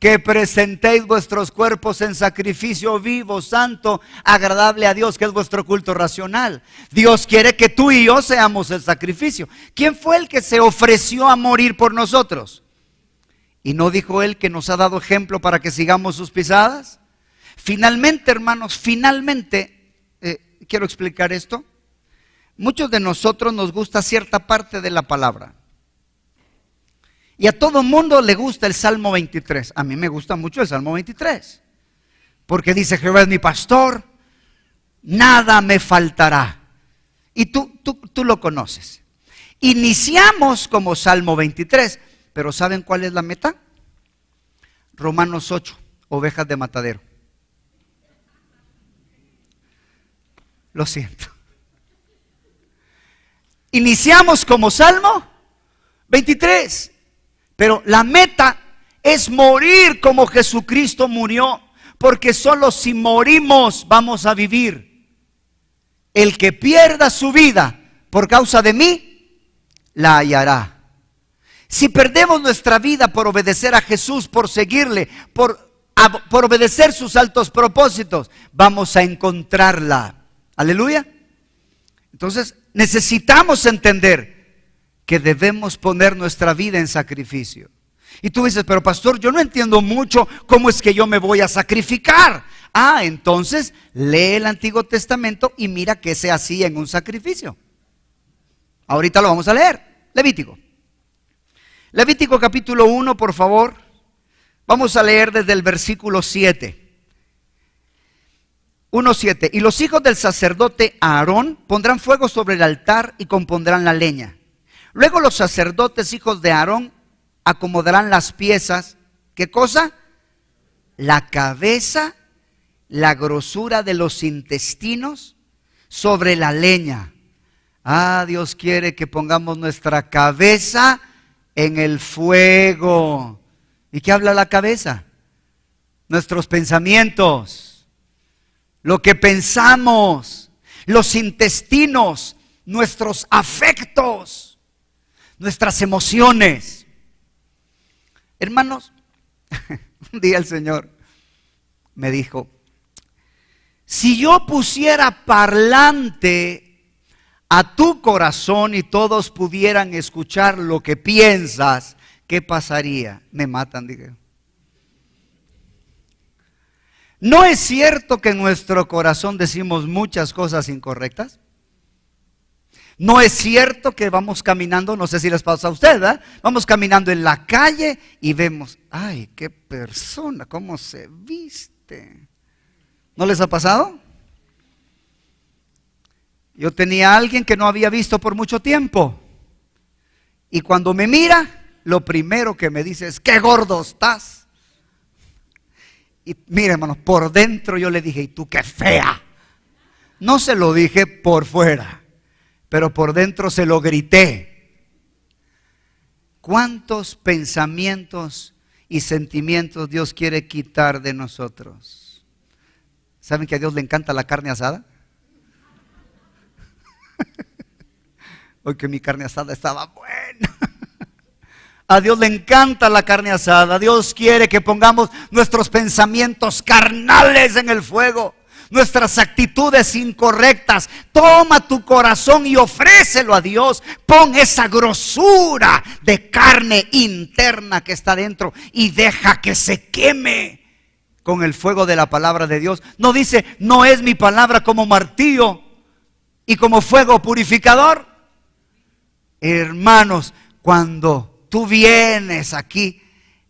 que presentéis vuestros cuerpos en sacrificio vivo, santo, agradable a Dios, que es vuestro culto racional. Dios quiere que tú y yo seamos el sacrificio. ¿Quién fue el que se ofreció a morir por nosotros? ¿Y no dijo Él que nos ha dado ejemplo para que sigamos sus pisadas? Finalmente, hermanos, quiero explicar esto. Muchos de nosotros nos gusta cierta parte de la palabra. Y a todo mundo le gusta el Salmo 23. A mí me gusta mucho el Salmo 23. Porque dice, Jehová es mi pastor, nada me faltará. Y tú lo conoces. Iniciamos como Salmo 23. Pero ¿saben cuál es la meta? Romanos 8, ovejas de matadero. Lo siento. Iniciamos como Salmo 23. Pero la meta es morir como Jesucristo murió, porque solo si morimos vamos a vivir. El que pierda su vida por causa de mí, la hallará. Si perdemos nuestra vida por obedecer a Jesús, por seguirle, por obedecer sus altos propósitos, vamos a encontrarla. Aleluya. Entonces necesitamos entender que debemos poner nuestra vida en sacrificio. Y tú dices, pero pastor, yo no entiendo mucho cómo es que yo me voy a sacrificar. Entonces lee el Antiguo Testamento y mira qué se hacía en un sacrificio. Ahorita lo vamos a leer. Levítico capítulo 1, por favor. Vamos a leer desde el versículo 7. 1:7. Y los hijos del sacerdote Aarón pondrán fuego sobre el altar y compondrán la leña. Luego los sacerdotes, hijos de Aarón, acomodarán las piezas. ¿Qué cosa? La cabeza, la grosura de los intestinos sobre la leña. Dios quiere que pongamos nuestra cabeza en el fuego. ¿Y qué habla la cabeza? Nuestros pensamientos, lo que pensamos, los intestinos, nuestros afectos, nuestras emociones. Hermanos, un día el Señor me dijo, si yo pusiera parlante a tu corazón y todos pudieran escuchar lo que piensas, ¿qué pasaría? Me matan, dije. ¿No es cierto que en nuestro corazón decimos muchas cosas incorrectas? ¿No es cierto que vamos caminando, no sé si les pasa a ustedes, ¿verdad? Vamos caminando en la calle y vemos, ay, qué persona, cómo se viste? ¿No les ha pasado? Yo tenía a alguien que no había visto por mucho tiempo. Y cuando me mira, lo primero que me dice es, qué gordo estás. Y mire, hermanos, por dentro yo le dije, ¿y tú qué fea? No se lo dije por fuera, pero por dentro se lo grité. ¿Cuántos pensamientos y sentimientos Dios quiere quitar de nosotros? ¿Saben que a Dios le encanta la carne asada? Hoy que mi carne asada estaba buena. A Dios le encanta la carne asada. Dios quiere que pongamos nuestros pensamientos carnales en el fuego, nuestras actitudes incorrectas. Toma tu corazón y ofrécelo a Dios. Pon esa grosura de carne interna que está dentro y deja que se queme con el fuego de la palabra de Dios. No dice, no es mi palabra como martillo y como fuego purificador. Hermanos, cuando tú vienes aquí,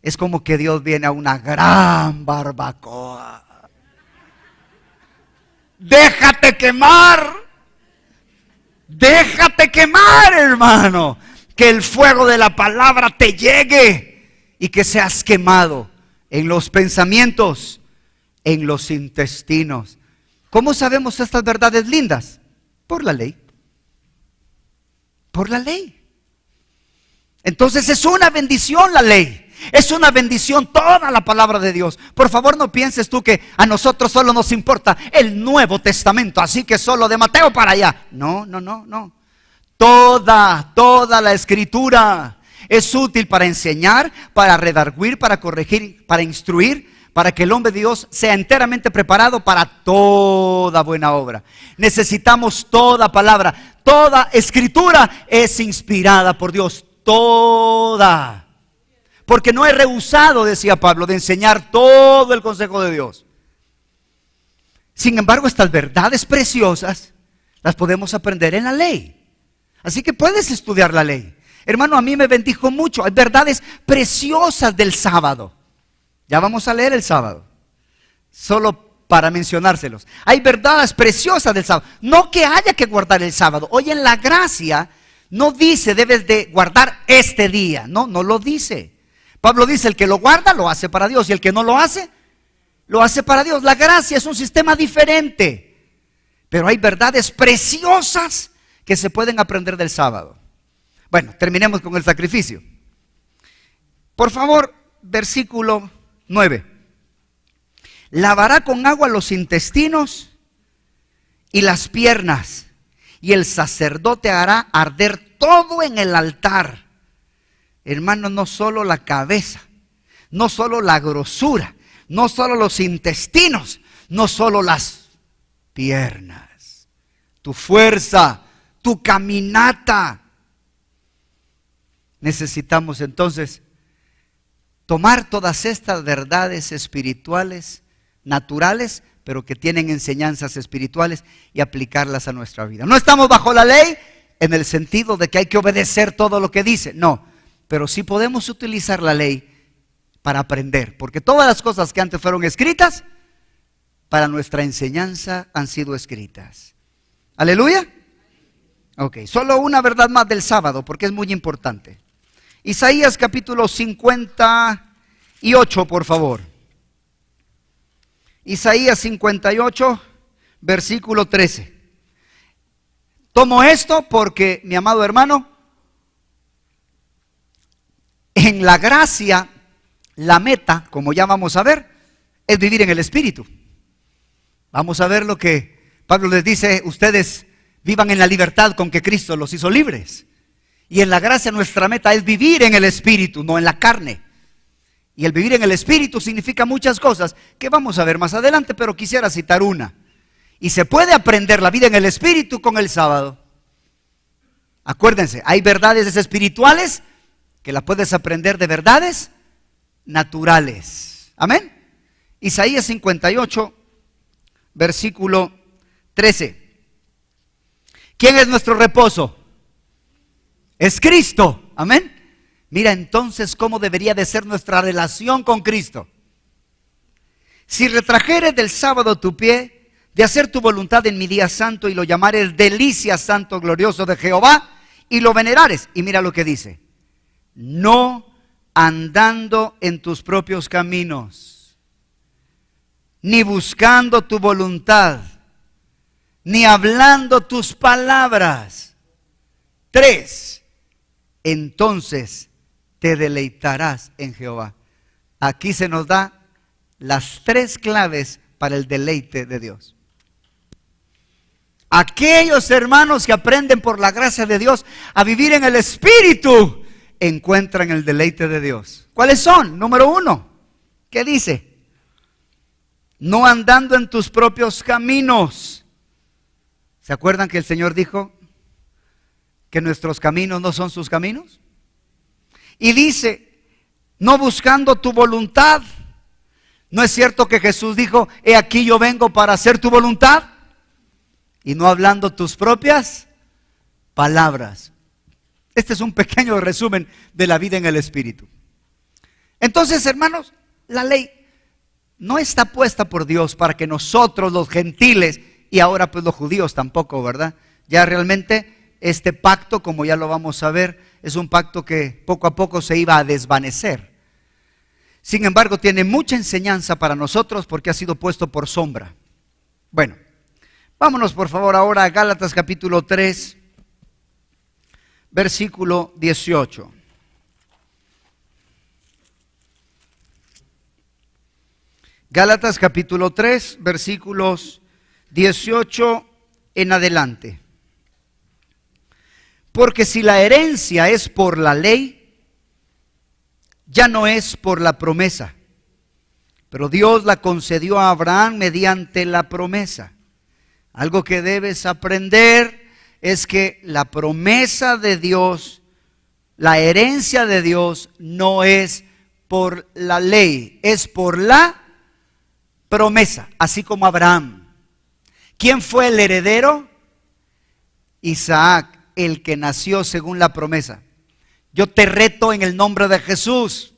es como que Dios viene a una gran barbacoa. Déjate quemar, hermano. Que el fuego de la palabra te llegue y que seas quemado en los pensamientos, en los intestinos. ¿Cómo sabemos estas verdades lindas? Por la ley. Por la ley. Entonces es una bendición la ley. Es una bendición toda la palabra de Dios. Por favor, no pienses tú que a nosotros solo nos importa el Nuevo Testamento, así que solo de Mateo para allá. No. Toda la Escritura es útil para enseñar, para redarguir, para corregir, para instruir, para que el hombre de Dios sea enteramente preparado para toda buena obra. Necesitamos toda palabra. Toda Escritura es inspirada por Dios. Toda. Porque no he rehusado, decía Pablo, de enseñar todo el consejo de Dios. Sin embargo, estas verdades preciosas las podemos aprender en la ley. Así que puedes estudiar la ley. Hermano, a mí me bendijo mucho. Hay verdades preciosas del sábado. Ya vamos a leer el sábado. Solo para mencionárselos. Hay verdades preciosas del sábado. No que haya que guardar el sábado. Hoy en la gracia no dice debes de guardar este día. No lo dice. Pablo dice, el que lo guarda lo hace para Dios y el que no lo hace para Dios. La gracia es un sistema diferente, pero hay verdades preciosas que se pueden aprender del sábado. Bueno, terminemos con el sacrificio. Por favor, versículo 9. Lavará con agua los intestinos y las piernas, y el sacerdote hará arder todo en el altar. Hermano, no solo la cabeza, no solo la grosura, no solo los intestinos, no solo las piernas, tu fuerza, tu caminata. Necesitamos entonces tomar todas estas verdades espirituales, naturales, pero que tienen enseñanzas espirituales y aplicarlas a nuestra vida. No estamos bajo la ley en el sentido de que hay que obedecer todo lo que dice, no. Pero sí podemos utilizar la ley para aprender, porque todas las cosas que antes fueron escritas, para nuestra enseñanza han sido escritas. ¿Aleluya? Ok, solo una verdad más del sábado, porque es muy importante. Isaías capítulo 58, por favor. Isaías 58, versículo 13. Tomo esto porque, mi amado hermano, en la gracia, la meta, como ya vamos a ver, es vivir en el Espíritu. Vamos a ver lo que Pablo les dice, ustedes vivan en la libertad con que Cristo los hizo libres. Y en la gracia nuestra meta es vivir en el Espíritu, no en la carne. Y el vivir en el Espíritu significa muchas cosas que vamos a ver más adelante, pero quisiera citar una. Y se puede aprender la vida en el Espíritu con el sábado. Acuérdense, hay verdades espirituales que la puedes aprender de verdades naturales. Amén. Isaías 58, versículo 13. ¿Quién es nuestro reposo? Es Cristo. Amén. Mira entonces cómo debería de ser nuestra relación con Cristo. Si retrajeres del sábado tu pie, de hacer tu voluntad en mi día santo, y lo llamares delicia santo glorioso de Jehová, y lo venerares. Y mira lo que dice. No andando en tus propios caminos, ni buscando tu voluntad, ni hablando tus palabras. 3. Entonces te deleitarás en Jehová. Aquí se nos da las 3 claves para el deleite de Dios. Aquellos hermanos que aprenden por la gracia de Dios a vivir en el Espíritu, encuentran el deleite de Dios. ¿Cuáles son? Número 1, ¿qué dice? No andando en tus propios caminos. ¿Se acuerdan que el Señor dijo que nuestros caminos no son sus caminos? Y dice, no buscando tu voluntad. ¿No es cierto que Jesús dijo, he aquí yo vengo para hacer tu voluntad? Y no hablando tus propias palabras. Este es un pequeño resumen de la vida en el Espíritu. Entonces, hermanos, la ley no está puesta por Dios para que nosotros los gentiles, y ahora pues los judíos tampoco, ¿verdad? Ya realmente este pacto, como ya lo vamos a ver, es un pacto que poco a poco se iba a desvanecer. Sin embargo, tiene mucha enseñanza para nosotros porque ha sido puesto por sombra. Bueno, vámonos por favor ahora a Gálatas capítulo 3, versículo 18. Gálatas capítulo 3, versículos 18 en adelante. Porque si la herencia es por la ley, ya no es por la promesa, pero Dios la concedió a Abraham mediante la promesa. Algo que debes aprender es que la promesa de Dios, la herencia de Dios no es por la ley, es por la promesa, así como Abraham. ¿Quién fue el heredero? Isaac, el que nació según la promesa. Yo te reto en el nombre de Jesús.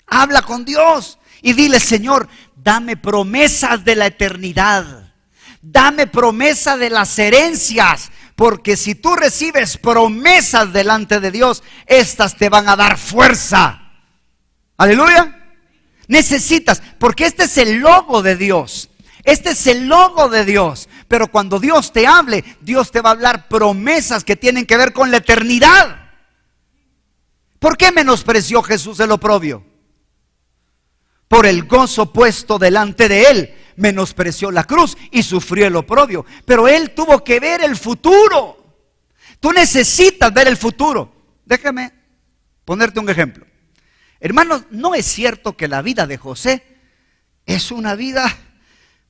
Habla con Dios y dile, Señor, dame promesas de la eternidad. Dame promesa de las herencias, porque si tú recibes promesas delante de Dios, estas te van a dar fuerza. Aleluya. Necesitas, porque este es el logo de Dios. Este es el logo de Dios. Pero cuando Dios te hable, Dios te va a hablar promesas que tienen que ver con la eternidad. ¿Por qué menospreció Jesús el oprobio? Por el gozo puesto delante de él, menospreció la cruz y sufrió el oprobio. Pero él tuvo que ver el futuro. Tú necesitas ver el futuro. Déjame ponerte un ejemplo. Hermanos, no es cierto que la vida de José es una vida,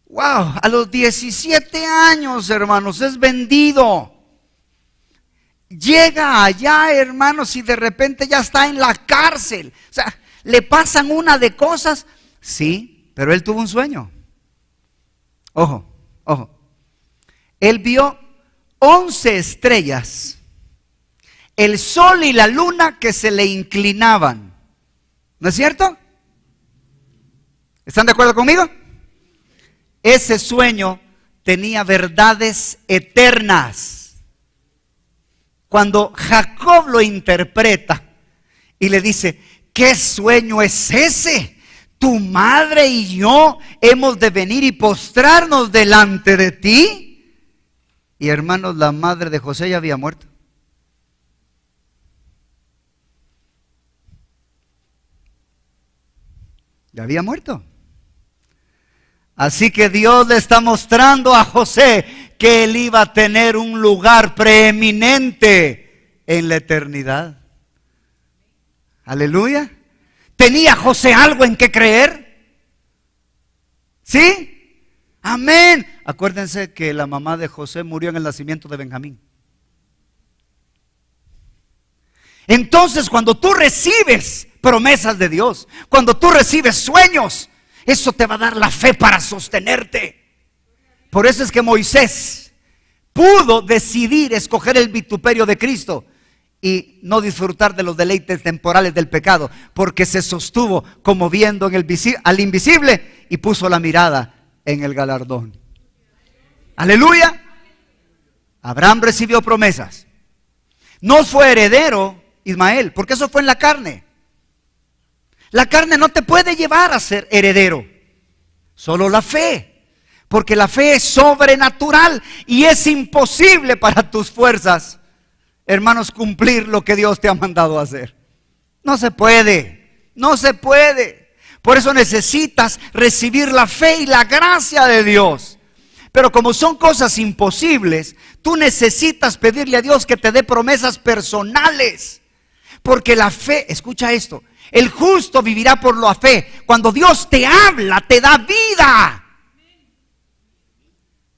wow, a los 17 años, hermanos, es vendido. Llega allá, hermanos, y de repente ya está en la cárcel. O sea, le pasan una de cosas. Sí, pero él tuvo un sueño. Ojo, ojo. Él vio 11 estrellas, el sol y la luna que se le inclinaban. ¿No es cierto? ¿Están de acuerdo conmigo? Ese sueño tenía verdades eternas. Cuando Jacob lo interpreta y le dice, ¿qué sueño es ese? Tu madre y yo hemos de venir y postrarnos delante de ti. Y hermanos, la madre de José ya había muerto. Ya había muerto. Así que Dios le está mostrando a José que él iba a tener un lugar preeminente en la eternidad. Aleluya. ¿Tenía José algo en qué creer? ¿Sí? Amén. Acuérdense que la mamá de José murió en el nacimiento de Benjamín. Entonces, cuando tú recibes promesas de Dios, cuando tú recibes sueños, eso te va a dar la fe para sostenerte. Por eso es que Moisés pudo decidir escoger el vituperio de Cristo y no disfrutar de los deleites temporales del pecado, porque se sostuvo como viendo en al invisible y puso la mirada en el galardón. Aleluya. Abraham recibió promesas. No fue heredero Ismael, porque eso fue en la carne. La carne no te puede llevar a ser heredero, solo la fe, porque la fe es sobrenatural y es imposible para tus fuerzas, hermanos, cumplir lo que Dios te ha mandado a hacer. No se puede, no se puede. Por eso necesitas recibir la fe y la gracia de Dios. Pero como son cosas imposibles, tú necesitas pedirle a Dios que te dé promesas personales. Porque la fe, escucha esto, el justo vivirá por la fe. Cuando Dios te habla, te da vida.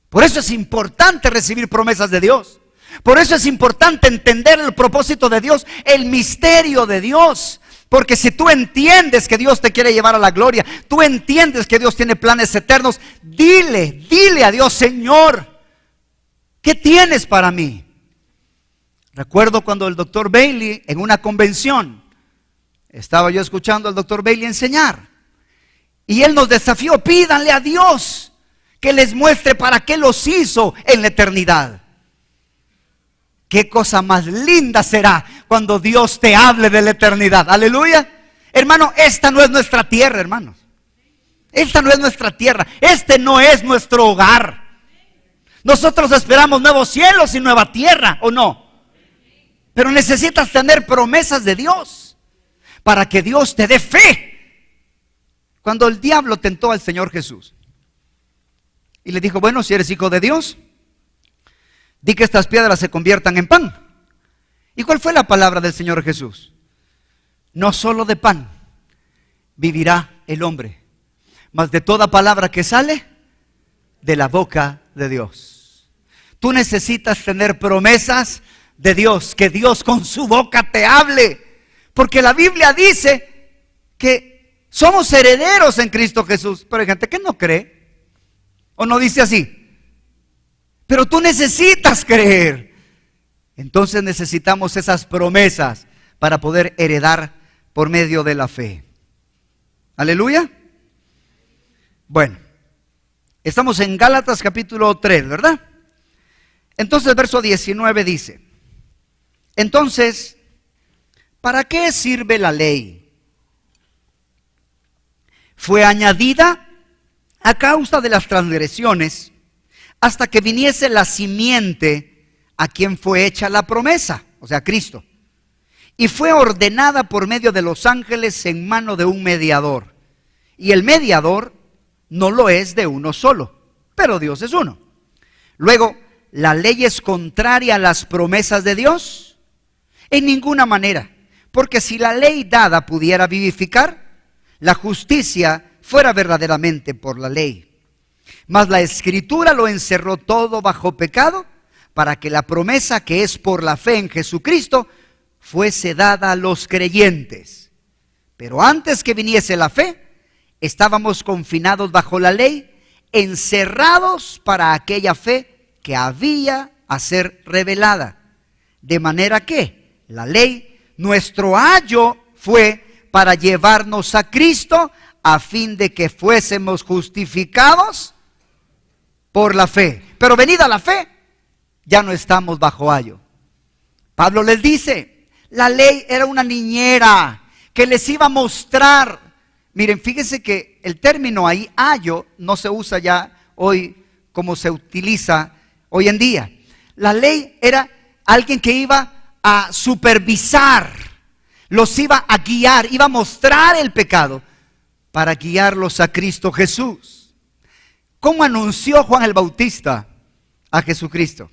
Por eso es importante recibir promesas de Dios. Por eso es importante entender el propósito de Dios, el misterio de Dios. Porque si tú entiendes que Dios te quiere llevar a la gloria, tú entiendes que Dios tiene planes eternos, dile a Dios: Señor, ¿qué tienes para mí? Recuerdo cuando el doctor Bailey, en una convención, estaba yo escuchando al doctor Bailey enseñar, y él nos desafió: pídanle a Dios que les muestre para qué los hizo en la eternidad. Qué cosa más linda será cuando Dios te hable de la eternidad. Aleluya. Hermano, esta no es nuestra tierra, hermanos. Esta no es nuestra tierra. Este no es nuestro hogar. Nosotros esperamos nuevos cielos y nueva tierra, ¿o no? Pero necesitas tener promesas de Dios para que Dios te dé fe. Cuando el diablo tentó al Señor Jesús y le dijo: bueno, si eres hijo de Dios, di que estas piedras se conviertan en pan. ¿Y cuál fue la palabra del Señor Jesús? No solo de pan vivirá el hombre, mas de toda palabra que sale de la boca de Dios. Tú necesitas tener promesas de Dios, que Dios con su boca te hable, porque la Biblia dice que somos herederos en Cristo Jesús. Pero hay gente que no cree, o no dice así. Pero tú necesitas creer. Entonces necesitamos esas promesas para poder heredar por medio de la fe. Aleluya. Bueno, estamos en Gálatas capítulo 3, ¿verdad? Entonces verso 19 dice: entonces, ¿para qué sirve la ley? Fue añadida a causa de las transgresiones, hasta que viniese la simiente a quien fue hecha la promesa, o sea, Cristo. Y fue ordenada por medio de los ángeles en mano de un mediador. Y el mediador no lo es de uno solo, pero Dios es uno. Luego, ¿la ley es contraria a las promesas de Dios? En ninguna manera, porque si la ley dada pudiera vivificar, la justicia fuera verdaderamente por la ley. Mas la Escritura lo encerró todo bajo pecado, para que la promesa que es por la fe en Jesucristo fuese dada a los creyentes. Pero antes que viniese la fe, estábamos confinados bajo la ley, encerrados para aquella fe que había a ser revelada. De manera que la ley, nuestro ayo, fue para llevarnos a Cristo, a fin de que fuésemos justificados por la fe. Pero venida la fe, ya no estamos bajo ayo. Pablo les dice: la ley era una niñera que les iba a mostrar. Miren, fíjense que el término ahí, ayo, no se usa ya hoy como se utiliza hoy en día. La ley era alguien que iba a supervisar, los iba a guiar, iba a mostrar el pecado para guiarlos a Cristo Jesús. ¿Cómo anunció Juan el Bautista a Jesucristo?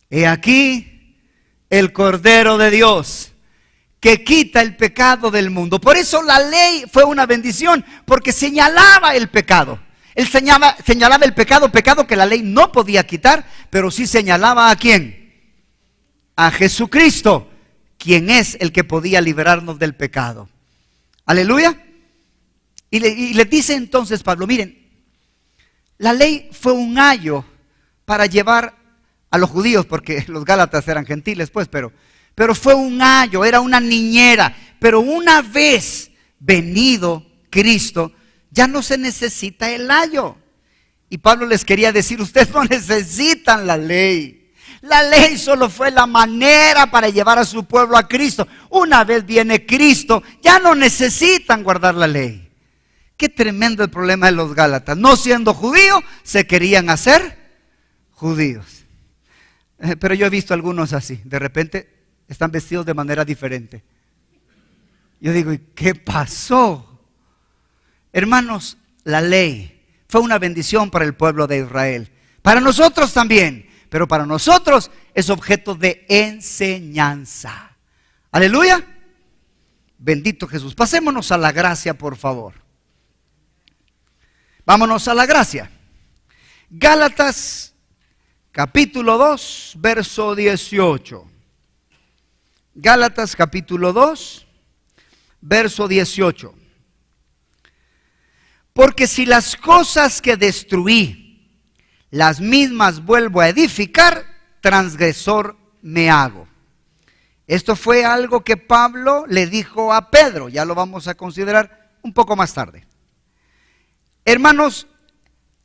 He aquí el Cordero de Dios que quita el pecado del mundo. Por eso la ley fue una bendición, porque señalaba el pecado. Él señalaba el pecado que la ley no podía quitar, pero sí señalaba ¿a quién? A Jesucristo, quien es el que podía liberarnos del pecado. Aleluya. Y le dice entonces Pablo: miren, la ley fue un ayo para llevar a los judíos, porque los gálatas eran gentiles, pues, pero fue un ayo, era una niñera. Pero una vez venido Cristo, ya no se necesita el ayo. Y Pablo les quería decir: ustedes no necesitan la ley. La ley solo fue la manera para llevar a su pueblo a Cristo. Una vez viene Cristo, ya no necesitan guardar la ley. Qué tremendo el problema de los gálatas. No siendo judíos, se querían hacer judíos. Pero yo he visto algunos así. De repente están vestidos de manera diferente. Yo digo, ¿y qué pasó? Hermanos, la ley fue una bendición para el pueblo de Israel. Para nosotros también, pero para nosotros es objeto de enseñanza. Aleluya. Bendito Jesús. Pasémonos a la gracia, por favor. Vámonos a la gracia. Gálatas capítulo 2, verso 18. Gálatas capítulo 2, verso 18. Porque si las cosas que destruí, las mismas vuelvo a edificar, transgresor me hago. Esto fue algo que Pablo le dijo a Pedro, ya lo vamos a considerar un poco más tarde. Hermanos,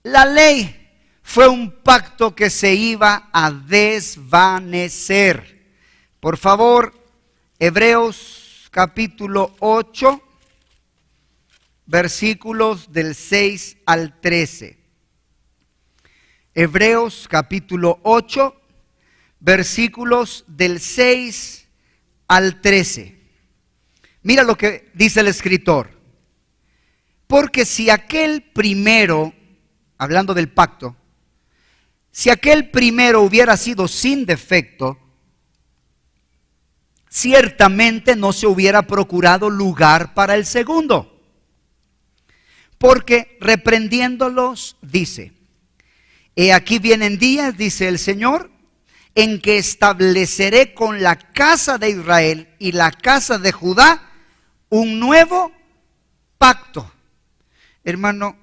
la ley fue un pacto que se iba a desvanecer. Por favor, Hebreos capítulo 8, versículos del 6 al 13. Hebreos capítulo 8, versículos del 6 al 13. Mira lo que dice el escritor. Porque si aquel primero, hablando del pacto, si aquel primero hubiera sido sin defecto, ciertamente no se hubiera procurado lugar para el segundo. Porque reprendiéndolos dice, he aquí vienen días, dice el Señor, en que estableceré con la casa de Israel y la casa de Judá un nuevo pacto. Hermano,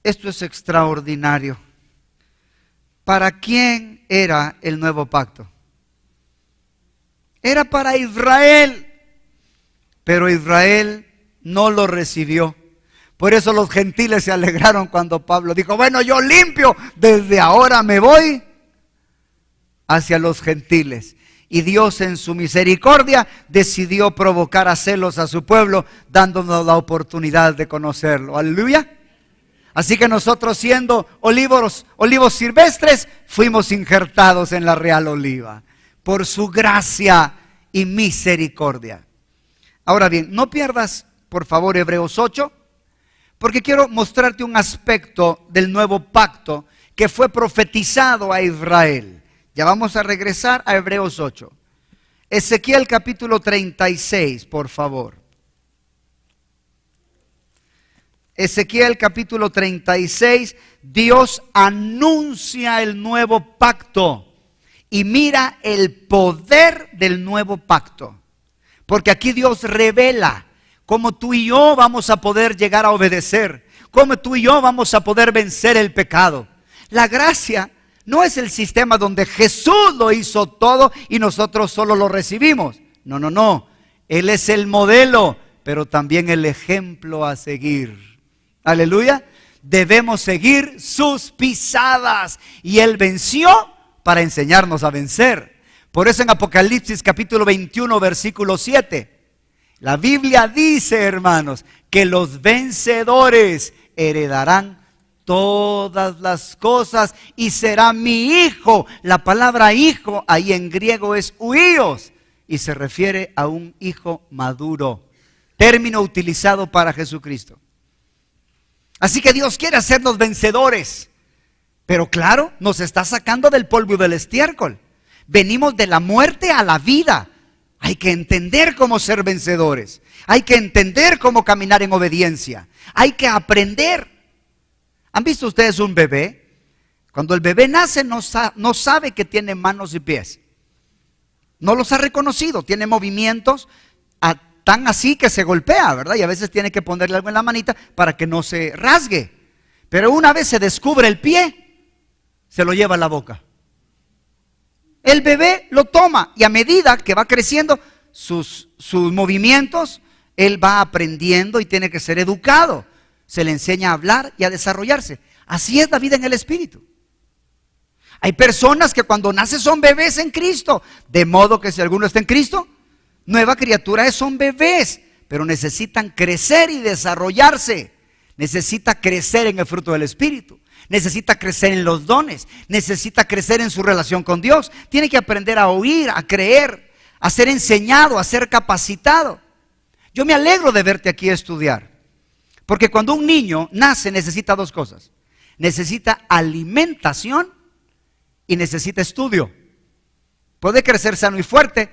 esto es extraordinario. ¿Para quién era el nuevo pacto? Era para Israel, pero Israel no lo recibió. Por eso los gentiles se alegraron cuando Pablo dijo, bueno, yo limpio, desde ahora me voy hacia los gentiles. Y Dios en su misericordia decidió provocar a celos a su pueblo, dándonos la oportunidad de conocerlo. Aleluya. Así que nosotros, siendo olivos silvestres, fuimos injertados en la real oliva por su gracia y misericordia. Ahora bien, no pierdas por favor Hebreos 8, porque quiero mostrarte un aspecto del nuevo pacto que fue profetizado a Israel. Ya vamos a regresar a Hebreos 8. Ezequiel capítulo 36, por favor. Ezequiel capítulo 36, Dios anuncia el nuevo pacto y mira el poder del nuevo pacto. Porque aquí Dios revela cómo tú y yo vamos a poder llegar a obedecer, cómo tú y yo vamos a poder vencer el pecado. La gracia no es el sistema donde Jesús lo hizo todo y nosotros solo lo recibimos. No, no, no. Él es el modelo, pero también el ejemplo a seguir. Aleluya. Debemos seguir sus pisadas. Y Él venció para enseñarnos a vencer. Por eso en Apocalipsis capítulo 21, versículo 7, la Biblia dice, hermanos, que los vencedores heredarán todas las cosas y será mi hijo. La palabra hijo ahí en griego es huíos y se refiere a un hijo maduro, término utilizado para Jesucristo. Así que Dios quiere hacernos vencedores, pero claro, nos está sacando del polvo y del estiércol. Venimos de la muerte a la vida. Hay que entender cómo ser vencedores, hay que entender cómo caminar en obediencia, hay que aprender. ¿Han visto ustedes un bebé? Cuando el bebé nace no sabe que tiene manos y pies. No los ha reconocido, tiene movimientos tan así que se golpea, ¿verdad? Y a veces tiene que ponerle algo en la manita para que no se rasgue. Pero una vez se descubre el pie, se lo lleva a la boca. El bebé lo toma y a medida que va creciendo sus movimientos, él va aprendiendo y tiene que ser educado. Se le enseña a hablar y a desarrollarse. Así es la vida en el Espíritu. Hay personas que cuando nacen son bebés en Cristo. De modo que si alguno está en Cristo, nueva criatura es, son bebés. Pero necesitan crecer y desarrollarse. Necesita crecer en el fruto del Espíritu. Necesita crecer en los dones. Necesita crecer en su relación con Dios. Tiene que aprender a oír, a creer, a ser enseñado, a ser capacitado. Yo me alegro de verte aquí a estudiar, porque cuando un niño nace necesita dos cosas. Necesita alimentación y necesita estudio. Puede crecer sano y fuerte,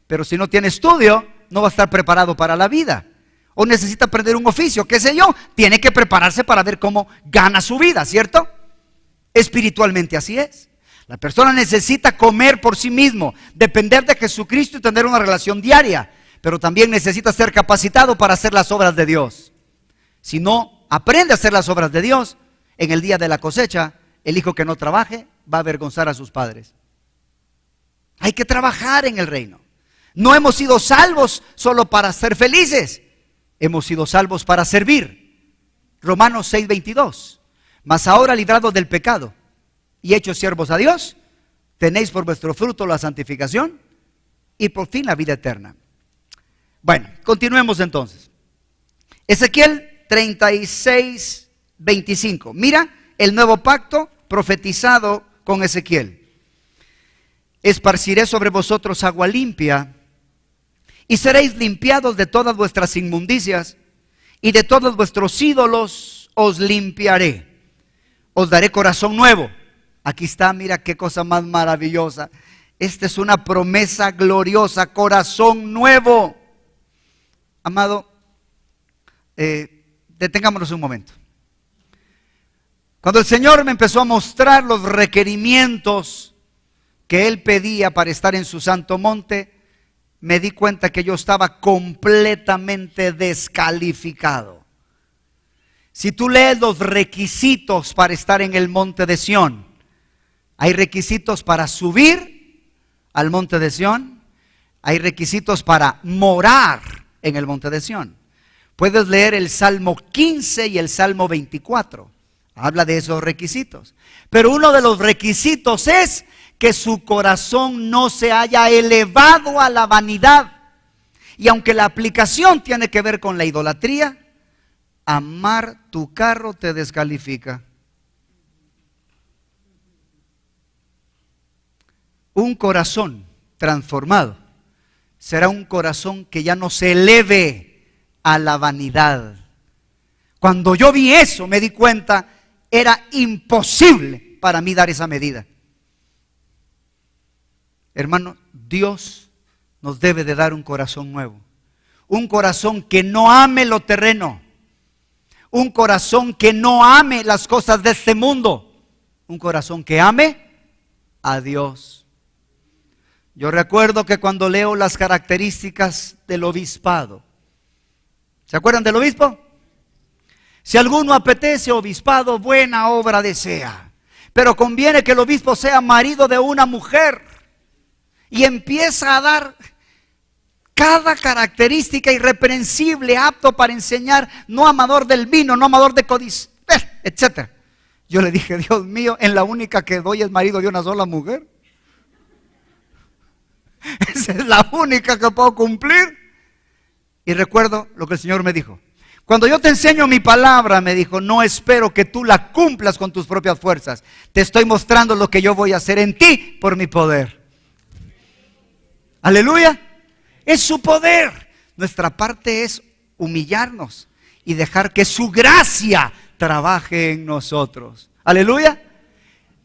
pero si no tiene estudio, no va a estar preparado para la vida. O necesita aprender un oficio, qué sé yo, tiene que prepararse para ver cómo gana su vida, ¿cierto? Espiritualmente así es. La persona necesita comer por sí mismo, depender de Jesucristo y tener una relación diaria, pero también necesita ser capacitado para hacer las obras de Dios. Si no aprende a hacer las obras de Dios, en el día de la cosecha, el hijo que no trabaje va a avergonzar a sus padres. Hay que trabajar en el reino. No hemos sido salvos solo para ser felices, hemos sido salvos para servir. Romanos 6:22. Mas ahora, librados del pecado y hechos siervos a Dios, tenéis por vuestro fruto la santificación y por fin la vida eterna. Bueno, continuemos entonces. Ezequiel 36:25. Mira el nuevo pacto profetizado con Ezequiel. Esparciré sobre vosotros agua limpia y seréis limpiados de todas vuestras inmundicias y de todos vuestros ídolos os limpiaré. Os daré corazón nuevo. Aquí está, mira qué cosa más maravillosa. Esta es una promesa gloriosa, corazón nuevo. Amado, detengámonos un momento. Cuando el Señor me empezó a mostrar los requerimientos que Él pedía para estar en su santo monte, me di cuenta que yo estaba completamente descalificado. Si tú lees los requisitos para estar en el monte de Sión, hay requisitos para subir al monte de Sión, hay requisitos para morar en el monte de Sión. Puedes leer el Salmo 15 y el Salmo 24. Habla de esos requisitos. Pero uno de los requisitos es que su corazón no se haya elevado a la vanidad. Y aunque la aplicación tiene que ver con la idolatría, amar tu carro te descalifica. Un corazón transformado será un corazón que ya no se eleve a la vanidad. Cuando yo vi eso, me di cuenta, era imposible para mí dar esa medida. Hermano, Dios nos debe de dar un corazón nuevo. Un corazón que no ame lo terreno. Un corazón que no ame las cosas de este mundo. Un corazón que ame a Dios. Yo recuerdo que cuando leo las características del obispado, ¿se acuerdan del obispo? Si alguno apetece obispado, buena obra desea. Pero conviene que el obispo sea marido de una mujer. Y empieza a dar cada característica irreprensible, apto para enseñar, no amador del vino, no amador de codicia, etc. Yo le dije, Dios mío, en la única que doy es marido de una sola mujer. Esa es la única que puedo cumplir. Y recuerdo lo que el Señor me dijo. Cuando yo te enseño mi palabra, me dijo, no espero que tú la cumplas con tus propias fuerzas. Te estoy mostrando lo que yo voy a hacer en ti por mi poder. Aleluya. Es su poder. Nuestra parte es humillarnos y dejar que su gracia trabaje en nosotros. Aleluya.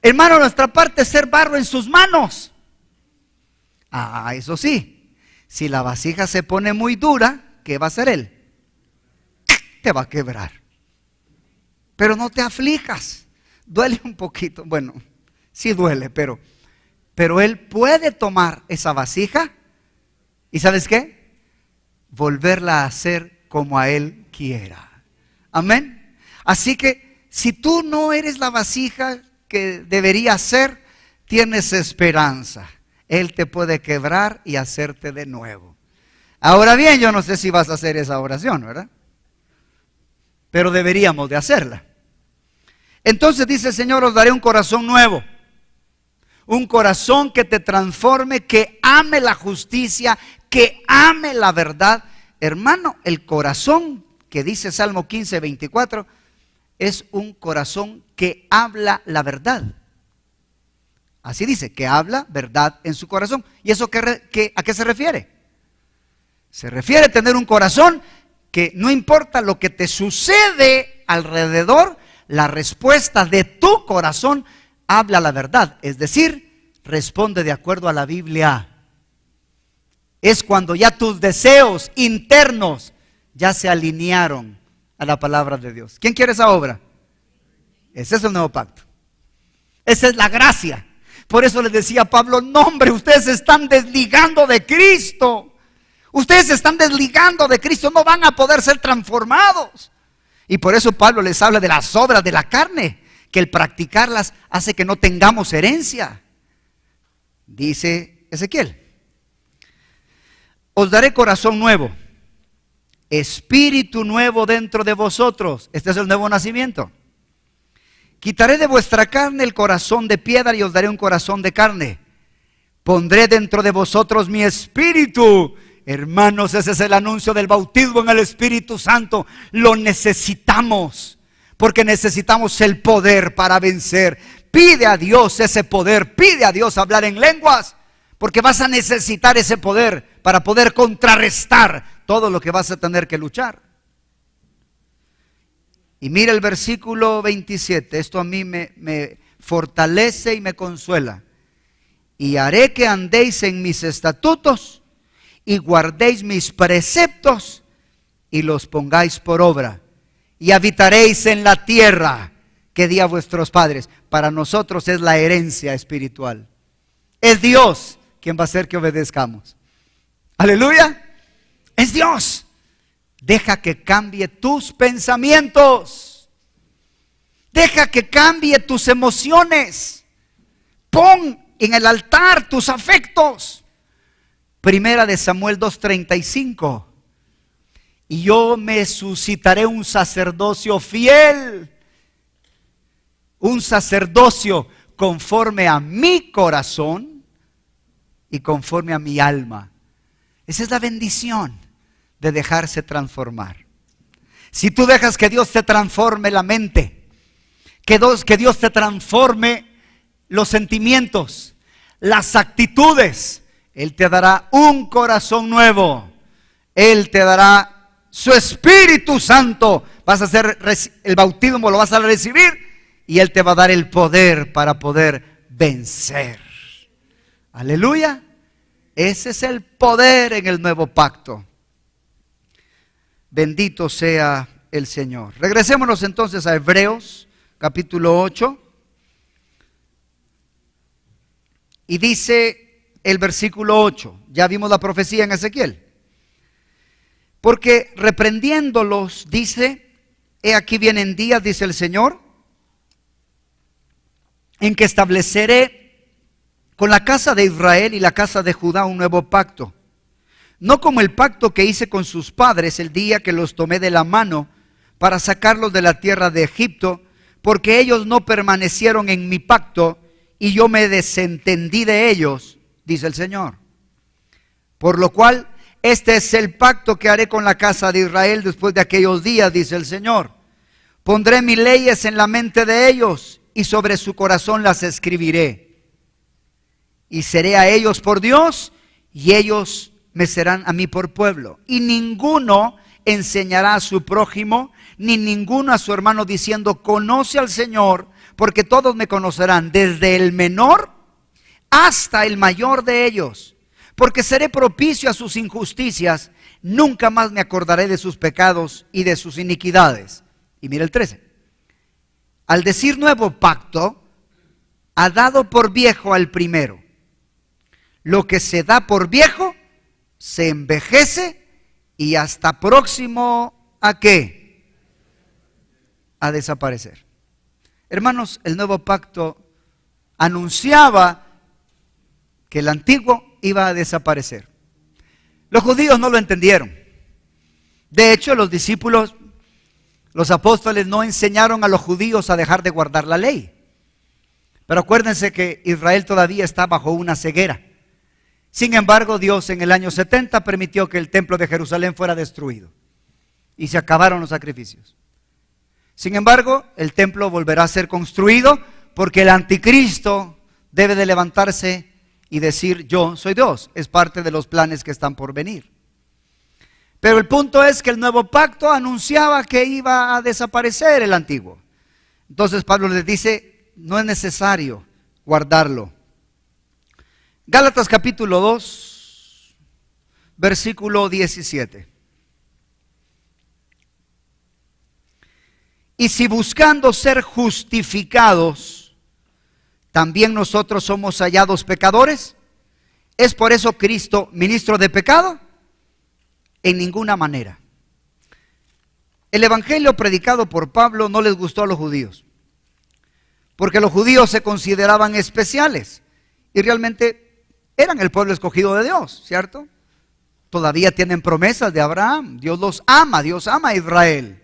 Hermano, nuestra parte es ser barro en sus manos. Ah, eso sí, si la vasija se pone muy dura, ¿qué va a hacer él? Te va a quebrar. Pero no te aflijas. Duele un poquito. Bueno, sí duele, pero él puede tomar esa vasija y ¿sabes qué? Volverla a hacer como a él quiera. Amén. Así que si tú no eres la vasija que debería ser, tienes esperanza. Él te puede quebrar y hacerte de nuevo. Ahora bien, yo no sé si vas a hacer esa oración, ¿verdad? Pero deberíamos de hacerla. Entonces dice el Señor, os daré un corazón nuevo. Un corazón que te transforme, que ame la justicia, que ame la verdad. Hermano, el corazón que dice Salmo 15:24 es un corazón que habla la verdad. Así dice, que habla verdad en su corazón. ¿Y eso a qué se refiere? Se refiere a tener un corazón que no importa lo que te sucede alrededor, la respuesta de tu corazón habla la verdad, es decir, responde de acuerdo a la Biblia. Es cuando ya tus deseos internos ya se alinearon a la palabra de Dios. ¿Quién quiere esa obra? Ese es el nuevo pacto. Esa es la gracia. Por eso les decía Pablo, no hombre, ustedes se están desligando de Cristo. Ustedes se están desligando de Cristo, no van a poder ser transformados. Y por eso Pablo les habla de las obras de la carne, que el practicarlas hace que no tengamos herencia. Dice Ezequiel, os daré corazón nuevo, espíritu nuevo dentro de vosotros. Este es el nuevo nacimiento. Quitaré de vuestra carne el corazón de piedra y os daré un corazón de carne. Pondré dentro de vosotros mi espíritu. Hermanos, ese es el anuncio del bautismo en el Espíritu Santo. Lo necesitamos, porque necesitamos el poder para vencer. Pide a Dios ese poder, pide a Dios hablar en lenguas, porque vas a necesitar ese poder para poder contrarrestar todo lo que vas a tener que luchar. Y mira el versículo 27, esto a mí me fortalece y me consuela. Y haré que andéis en mis estatutos y guardéis mis preceptos y los pongáis por obra. Y habitaréis en la tierra que di a vuestros padres. Para nosotros es la herencia espiritual. Es Dios quien va a hacer que obedezcamos. Aleluya. Es Dios. Deja que cambie tus pensamientos. Deja que cambie tus emociones. Pon en el altar tus afectos. Primera de Samuel 2:35. Y yo me suscitaré un sacerdocio fiel. Un sacerdocio conforme a mi corazón y conforme a mi alma. Esa es la bendición de dejarse transformar. Si tú dejas que Dios te transforme la mente, que Dios te transforme los sentimientos, las actitudes, Él te dará un corazón nuevo. Él te dará su Espíritu Santo. Vas a hacer el bautismo, lo vas a recibir y Él te va a dar el poder para poder vencer. Aleluya. Ese es el poder en el nuevo pacto. Bendito sea el Señor. Regresémonos entonces a Hebreos capítulo 8. Y dice el versículo 8. Ya vimos la profecía en Ezequiel. Porque reprendiéndolos dice, he aquí vienen días, dice el Señor, en que estableceré con la casa de Israel y la casa de Judá un nuevo pacto. No como el pacto que hice con sus padres el día que los tomé de la mano para sacarlos de la tierra de Egipto, porque ellos no permanecieron en mi pacto y yo me desentendí de ellos, dice el Señor. Por lo cual, este es el pacto que haré con la casa de Israel después de aquellos días, dice el Señor. Pondré mis leyes en la mente de ellos y sobre su corazón las escribiré. Y seré a ellos por Dios y ellos me serán a mí por pueblo. Y ninguno enseñará a su prójimo, ni ninguno a su hermano diciendo, conoce al Señor, porque todos me conocerán, desde el menor hasta el mayor de ellos. Porque seré propicio a sus injusticias, nunca más me acordaré de sus pecados y de sus iniquidades. Y mira el 13. Al decir nuevo pacto, ha dado por viejo al primero. Lo que se da por viejo, se envejece y hasta próximo ¿a qué? A desaparecer. Hermanos, el nuevo pacto anunciaba que el antiguo iba a desaparecer. Los judíos no lo entendieron. De hecho, los discípulos, los apóstoles no enseñaron a los judíos a dejar de guardar la ley. Pero acuérdense que Israel todavía está bajo una ceguera. Sin embargo, Dios en el año 70 permitió que el templo de Jerusalén fuera destruido y se acabaron los sacrificios. Sin embargo, el templo volverá a ser construido porque el anticristo debe de levantarse y decir, yo soy Dios. Es parte de los planes que están por venir. Pero el punto es que el nuevo pacto anunciaba que iba a desaparecer el antiguo. Entonces Pablo les dice, no es necesario guardarlo. Gálatas capítulo 2, versículo 17. Y si buscando ser justificados, también nosotros somos hallados pecadores, ¿es por eso Cristo ministro de pecado? En ninguna manera. El evangelio predicado por Pablo no les gustó a los judíos, porque los judíos se consideraban especiales y realmente eran el pueblo escogido de Dios, ¿cierto? Todavía tienen promesas de Abraham, Dios los ama, Dios ama a Israel.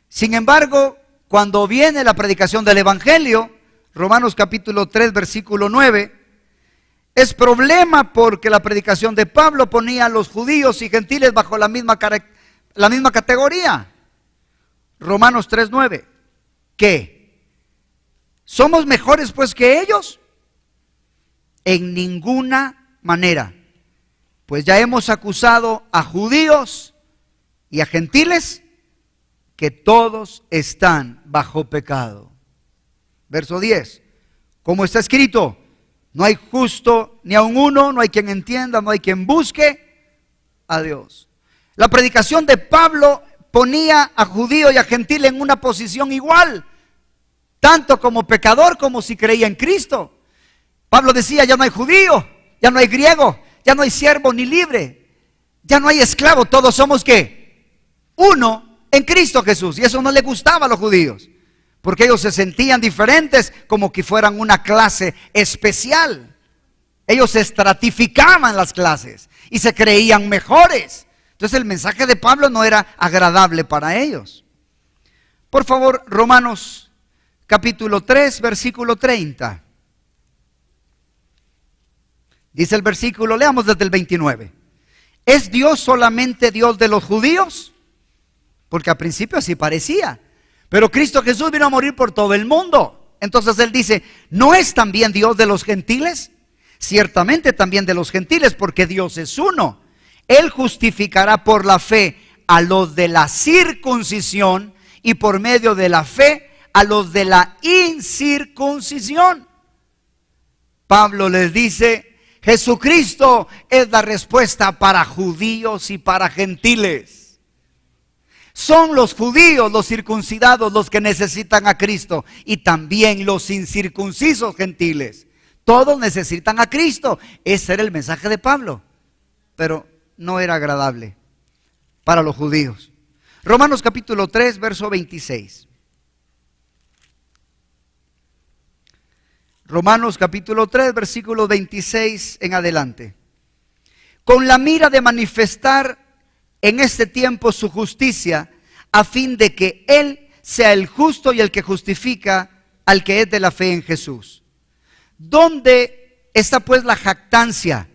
Sin embargo, cuando viene la predicación del evangelio, Romanos capítulo 3, versículo 9, es problema porque la predicación de Pablo ponía a los judíos y gentiles bajo la misma categoría. Romanos 3, 9. ¿Qué? ¿Somos mejores pues que ellos? En ninguna manera. Pues ya hemos acusado a judíos y a gentiles que todos están bajo pecado. Verso 10. Como está escrito, no hay justo ni aun uno, no hay quien entienda, no hay quien busque a Dios. La predicación de Pablo ponía a judío y a gentil en una posición igual, tanto como pecador como si creía en Cristo. Pablo decía, ya no hay judío, ya no hay griego, ya no hay siervo ni libre, ya no hay esclavo, todos somos ¿qué? Uno en Cristo Jesús. Y eso no le gustaba a los judíos, porque ellos se sentían diferentes, como que fueran una clase especial. Ellos estratificaban las clases y se creían mejores. Entonces el mensaje de Pablo no era agradable para ellos. Por favor, Romanos capítulo 3, versículo 30. Dice el versículo, leamos desde el 29. ¿Es Dios solamente Dios de los judíos? Porque al principio así parecía. Pero Cristo Jesús vino a morir por todo el mundo. Entonces Él dice, ¿no es también Dios de los gentiles? Ciertamente también de los gentiles, porque Dios es uno. Él justificará por la fe a los de la circuncisión y por medio de la fe a los de la incircuncisión. Pablo les dice, Jesucristo es la respuesta para judíos y para gentiles. Son los judíos, los circuncidados, los que necesitan a Cristo, y también los incircuncisos gentiles. Todos necesitan a Cristo. Ese era el mensaje de Pablo, pero no era agradable para los judíos. Romanos capítulo 3, verso 26. Romanos capítulo 3, versículo 26 en adelante. Con la mira de manifestar en este tiempo su justicia, a fin de que Él sea el justo y el que justifica al que es de la fe en Jesús. ¿Dónde está pues la jactancia?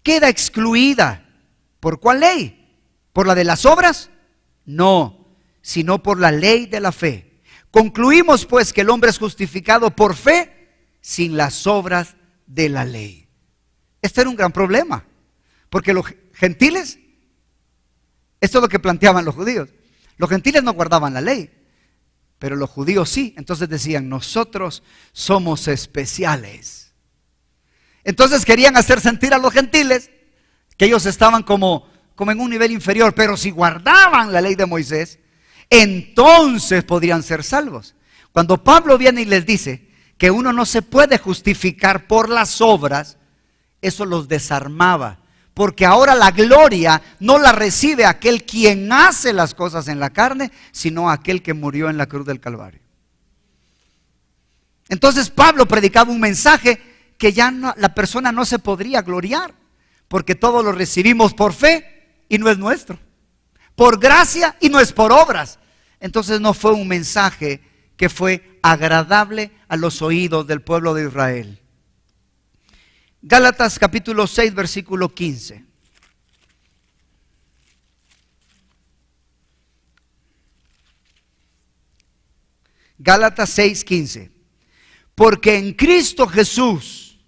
Queda excluida. ¿Por cuál ley? ¿Por la de las obras? No, sino por la ley de la fe. Concluimos pues que el hombre es justificado por fe sin las obras de la ley. Este era un gran problema, porque los gentiles, esto es lo que planteaban los judíos, los gentiles no guardaban la ley, pero los judíos sí. Entonces decían, nosotros somos especiales. Entonces querían hacer sentir a los gentiles que ellos estaban como en un nivel inferior, pero si guardaban la ley de Moisés, entonces podrían ser salvos. Cuando Pablo viene y les dice que uno no se puede justificar por las obras, eso los desarmaba, porque ahora la gloria no la recibe aquel quien hace las cosas en la carne, sino aquel que murió en la cruz del Calvario. Entonces Pablo predicaba un mensaje que ya no, la persona no se podría gloriar, porque todo lo recibimos por fe y no es nuestro, por gracia y no es por obras. Entonces no fue un mensaje que fue agradable a los oídos del pueblo de Israel. Gálatas capítulo 6, versículo 15. Gálatas 6, 15. Porque en Cristo Jesús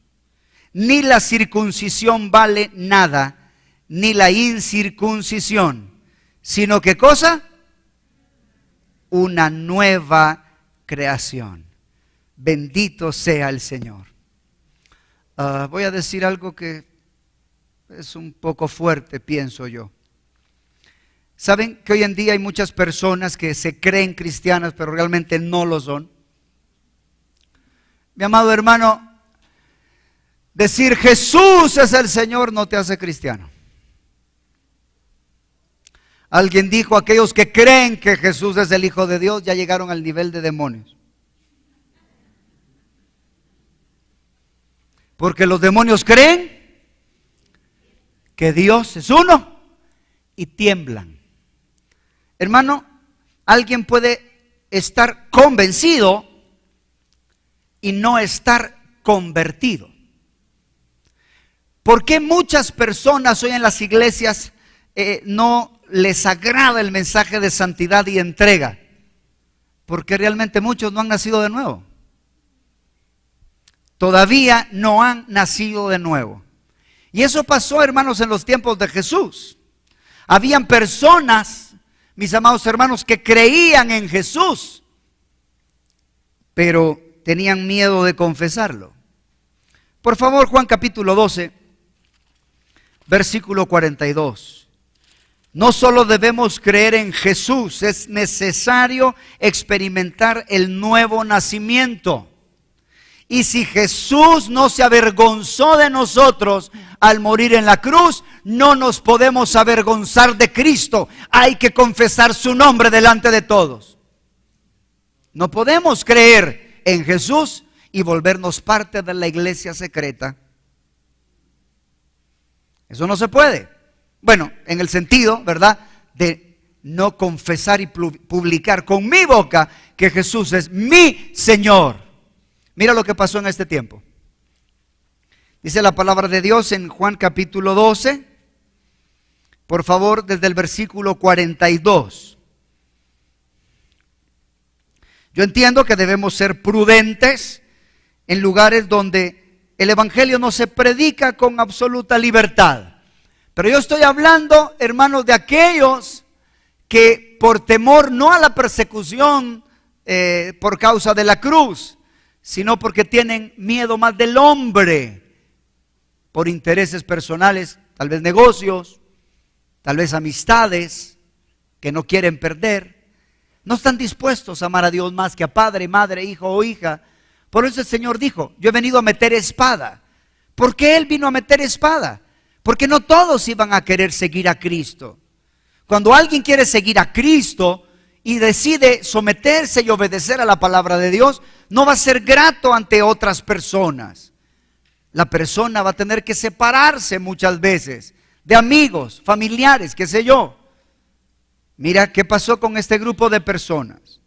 ni la circuncisión vale nada, ni la incircuncisión, sino ¿qué cosa? Una nueva creación. Bendito sea el Señor. Voy a decir algo que es un poco fuerte, pienso yo. ¿Saben que hoy en día hay muchas personas que se creen cristianas, pero realmente no lo son? Mi amado hermano, decir Jesús es el Señor no te hace cristiano. Alguien dijo, aquellos que creen que Jesús es el Hijo de Dios ya llegaron al nivel de demonios. Porque los demonios creen que Dios es uno y tiemblan. Hermano, alguien puede estar convencido y no estar convertido. ¿Por qué muchas personas hoy en las iglesias no les agrada el mensaje de santidad y entrega? Porque realmente muchos no han nacido de nuevo. Todavía no han nacido de nuevo. Y eso pasó, hermanos, en los tiempos de Jesús. Habían personas, mis amados hermanos, que creían en Jesús, pero tenían miedo de confesarlo. Por favor, Juan capítulo 12, versículo 42. No solo debemos creer en Jesús, es necesario experimentar el nuevo nacimiento. Y si Jesús no se avergonzó de nosotros al morir en la cruz, no nos podemos avergonzar de Cristo. Hay que confesar su nombre delante de todos. No podemos creer en Jesús y volvernos parte de la iglesia secreta. Eso no se puede. Bueno, en el sentido, ¿verdad?, de no confesar y publicar con mi boca que Jesús es mi Señor. Mira lo que pasó en este tiempo. Dice la palabra de Dios en Juan capítulo 12, por favor, desde el versículo 42. Yo entiendo que debemos ser prudentes en lugares donde el evangelio no se predica con absoluta libertad. Pero yo estoy hablando, hermanos, de aquellos que por temor no a la persecución por causa de la cruz, sino porque tienen miedo más del hombre, por intereses personales, tal vez negocios, tal vez amistades que no quieren perder, no están dispuestos a amar a Dios más que a padre, madre, hijo o hija. Por eso el Señor dijo, yo he venido a meter espada. ¿Por qué Él vino a meter espada? Porque no todos iban a querer seguir a Cristo. Cuando alguien quiere seguir a Cristo y decide someterse y obedecer a la palabra de Dios, no va a ser grato ante otras personas. La persona va a tener que separarse muchas veces de amigos, familiares, qué sé yo. Mira qué pasó con este grupo de personas.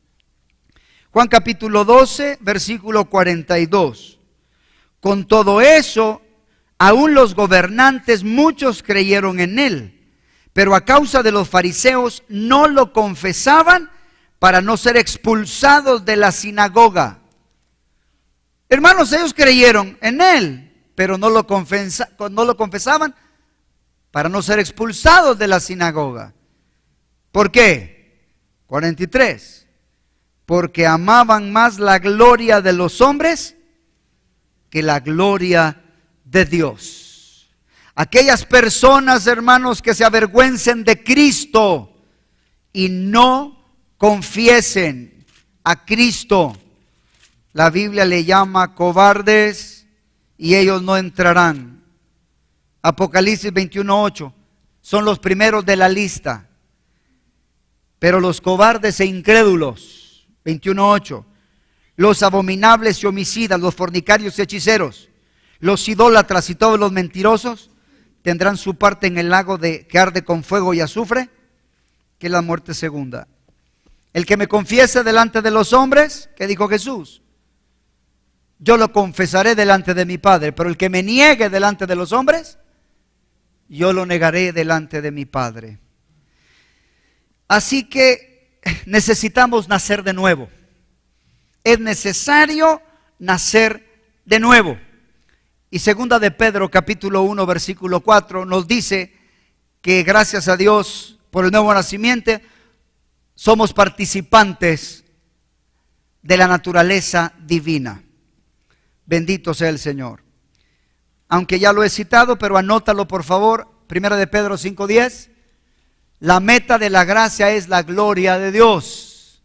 Juan capítulo 12, versículo 42. Con todo eso, aún los gobernantes, muchos creyeron en él. Pero a causa de los fariseos no lo confesaban para no ser expulsados de la sinagoga. Hermanos, ellos creyeron en él, pero no lo confesaban para no ser expulsados de la sinagoga. ¿Por qué? 43. Porque amaban más la gloria de los hombres que la gloria de Dios. Aquellas personas, hermanos, que se avergüencen de Cristo y no confiesen a Cristo, la Biblia le llama cobardes y ellos no entrarán. Apocalipsis 21:8 son los primeros de la lista. Pero los cobardes e incrédulos, 21:8, los abominables y homicidas, los fornicarios y hechiceros, los idólatras y todos los mentirosos, tendrán su parte en el lago que arde con fuego y azufre, que es la muerte segunda. El que me confiese delante de los hombres, ¿qué dijo Jesús? Yo lo confesaré delante de mi Padre, pero el que me niegue delante de los hombres, yo lo negaré delante de mi Padre. Así que necesitamos nacer de nuevo. Es necesario nacer de nuevo. Y segunda de Pedro capítulo 1 versículo 4 nos dice que gracias a Dios por el nuevo nacimiento somos participantes de la naturaleza divina. Bendito sea el Señor. Aunque ya lo he citado, pero anótalo por favor. Primera de Pedro 5:10. La meta de la gracia es la gloria de Dios.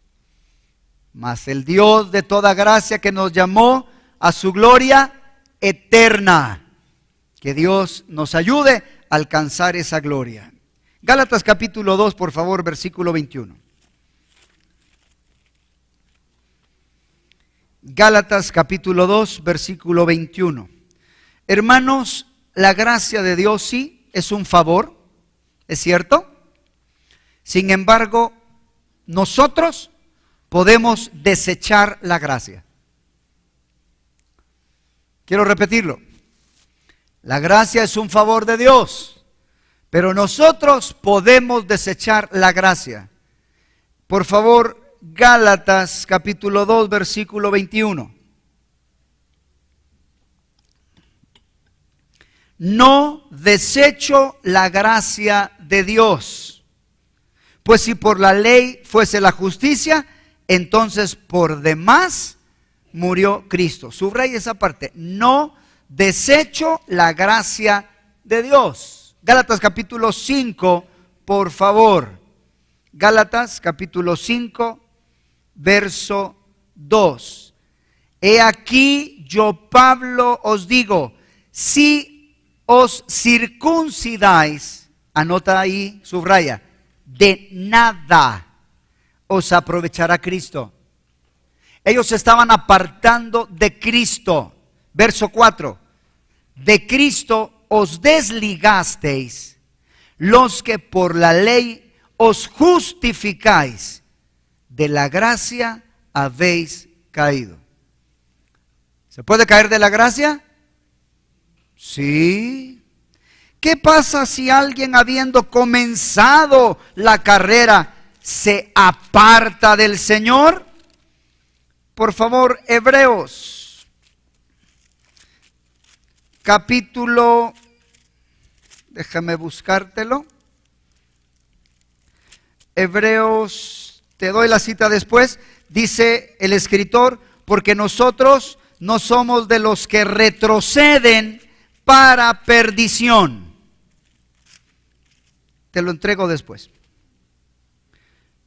Mas el Dios de toda gracia que nos llamó a su gloria eterna. Que Dios nos ayude a alcanzar esa gloria. Gálatas capítulo 2, por favor, versículo 21. Gálatas capítulo 2, versículo 21. Hermanos, la gracia de Dios sí es un favor, ¿es cierto? Sin embargo, nosotros podemos desechar la gracia. Quiero repetirlo. La gracia es un favor de Dios, pero nosotros podemos desechar la gracia. Por favor, Gálatas capítulo 2, versículo 21. No desecho la gracia de Dios, pues si por la ley fuese la justicia, entonces por demás murió Cristo. Subraya esa parte. No desecho la gracia de Dios. Gálatas capítulo 5, por favor. Gálatas capítulo 5, verso 2. He aquí yo, Pablo, os digo, si os circuncidáis, anota ahí, subraya, de nada os aprovechará Cristo. Ellos se estaban apartando de Cristo. Verso 4. De Cristo os desligasteis, los que por la ley os justificáis, de la gracia habéis caído. ¿Se puede caer de la gracia? Sí. ¿Qué pasa si alguien, habiendo comenzado la carrera, se aparta del Señor? Por favor, Hebreos, capítulo, déjame buscártelo. Hebreos, te doy la cita después, dice el escritor, porque nosotros no somos de los que retroceden para perdición. Te lo entrego después.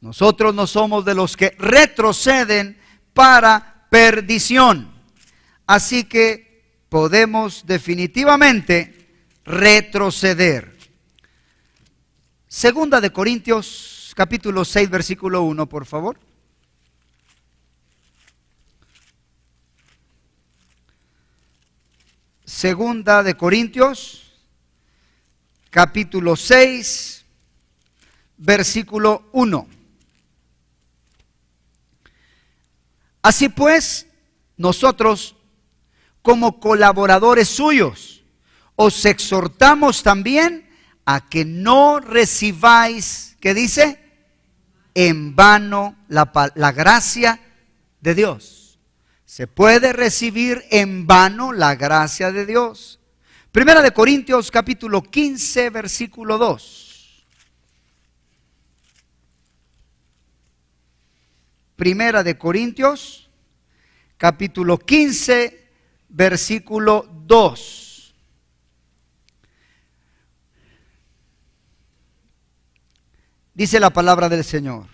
Nosotros no somos de los que retroceden para perdición. Así que podemos definitivamente retroceder. Segunda de Corintios, capítulo 6, versículo 1, por favor. Segunda de Corintios, capítulo 6, versículo 1. Así pues, nosotros, como colaboradores suyos, os exhortamos también a que no recibáis, ¿qué dice? En vano la gracia de Dios. Se puede recibir en vano la gracia de Dios. Primera de Corintios capítulo 15, versículo 2. Primera de Corintios capítulo 15, versículo 2. Dice la palabra del Señor.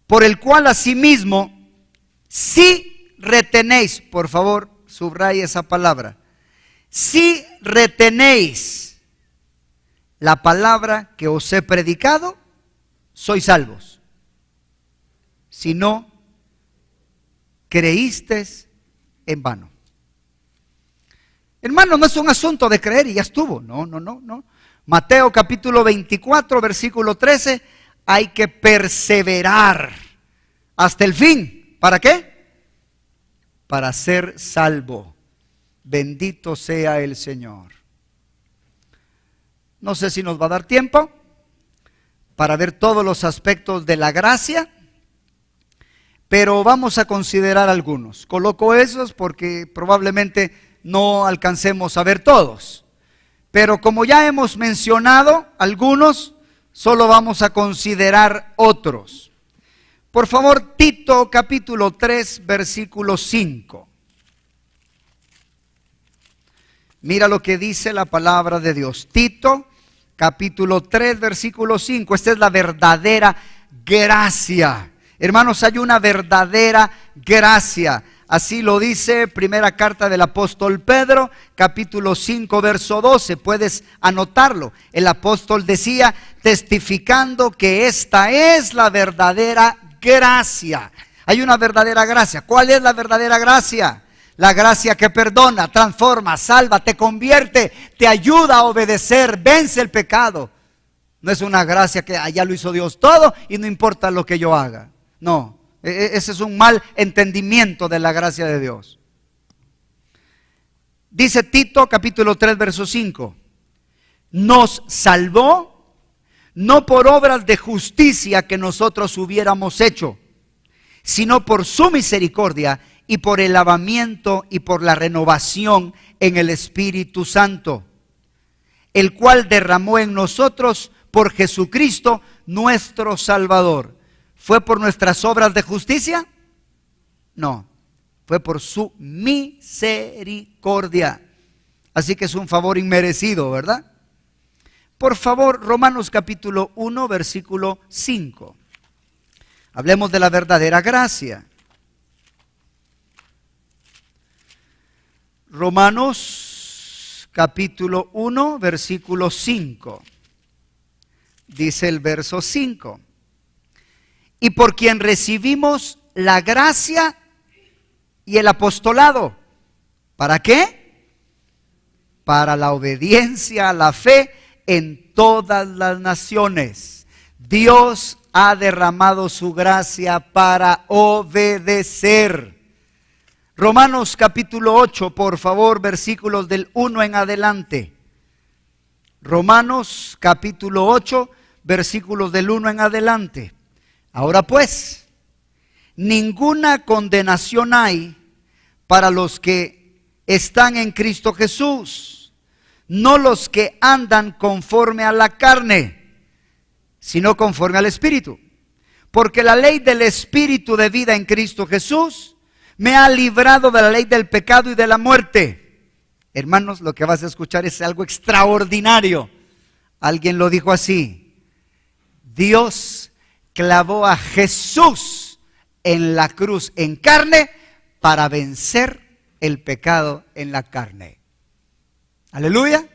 Por el cual asimismo, si retenéis, por favor, subraya esa palabra, si retenéis la palabra que os he predicado, sois salvos. Si no, creísteis en vano. Hermano, no es un asunto de creer y ya estuvo. No. Mateo capítulo 24, versículo 13. Hay que perseverar hasta el fin. ¿Para qué? Para ser salvo. Bendito sea el Señor. No sé si nos va a dar tiempo para ver todos los aspectos de la gracia, pero vamos a considerar algunos. Coloco esos porque probablemente no alcancemos a ver todos. Pero como ya hemos mencionado algunos, solo vamos a considerar otros. Por favor, Tito capítulo 3, versículo 5. Mira lo que dice la palabra de Dios. Tito capítulo 3, versículo 5. Esta es la verdadera gracia. Hermanos, hay una verdadera gracia. Así lo dice primera carta del apóstol Pedro, capítulo 5, verso 12. Puedes anotarlo. El apóstol decía, testificando que esta es la verdadera gracia. Hay una verdadera gracia. ¿Cuál es la verdadera gracia? La gracia que perdona, transforma, salva, te convierte, te ayuda a obedecer, vence el pecado. No es una gracia que allá lo hizo Dios todo y no importa lo que yo haga. No, ese es un mal entendimiento de la gracia de Dios. Dice Tito capítulo 3 verso 5. Nos salvó no por obras de justicia que nosotros hubiéramos hecho, sino por su misericordia y por el lavamiento y por la renovación en el Espíritu Santo, el cual derramó en nosotros por Jesucristo nuestro Salvador. ¿Fue por nuestras obras de justicia? No, fue por su misericordia. Así que es un favor inmerecido, ¿verdad? Por favor, Romanos capítulo 1, versículo 5. Hablemos de la verdadera gracia. Romanos capítulo 1, versículo 5. Dice el verso 5. Y por quien recibimos la gracia y el apostolado. ¿Para qué? Para la obediencia a la fe en todas las naciones. Dios ha derramado su gracia para obedecer. Romanos capítulo 8, por favor, versículos del 1 en adelante. Romanos capítulo 8, versículos del 1 en adelante. Ahora pues, ninguna condenación hay para los que están en Cristo Jesús, no los que andan conforme a la carne, sino conforme al Espíritu. Porque la ley del Espíritu de vida en Cristo Jesús me ha librado de la ley del pecado y de la muerte. Hermanos, lo que vas a escuchar es algo extraordinario. Alguien lo dijo así: Dios clavó a Jesús en la cruz en carne para vencer el pecado en la carne. Aleluya.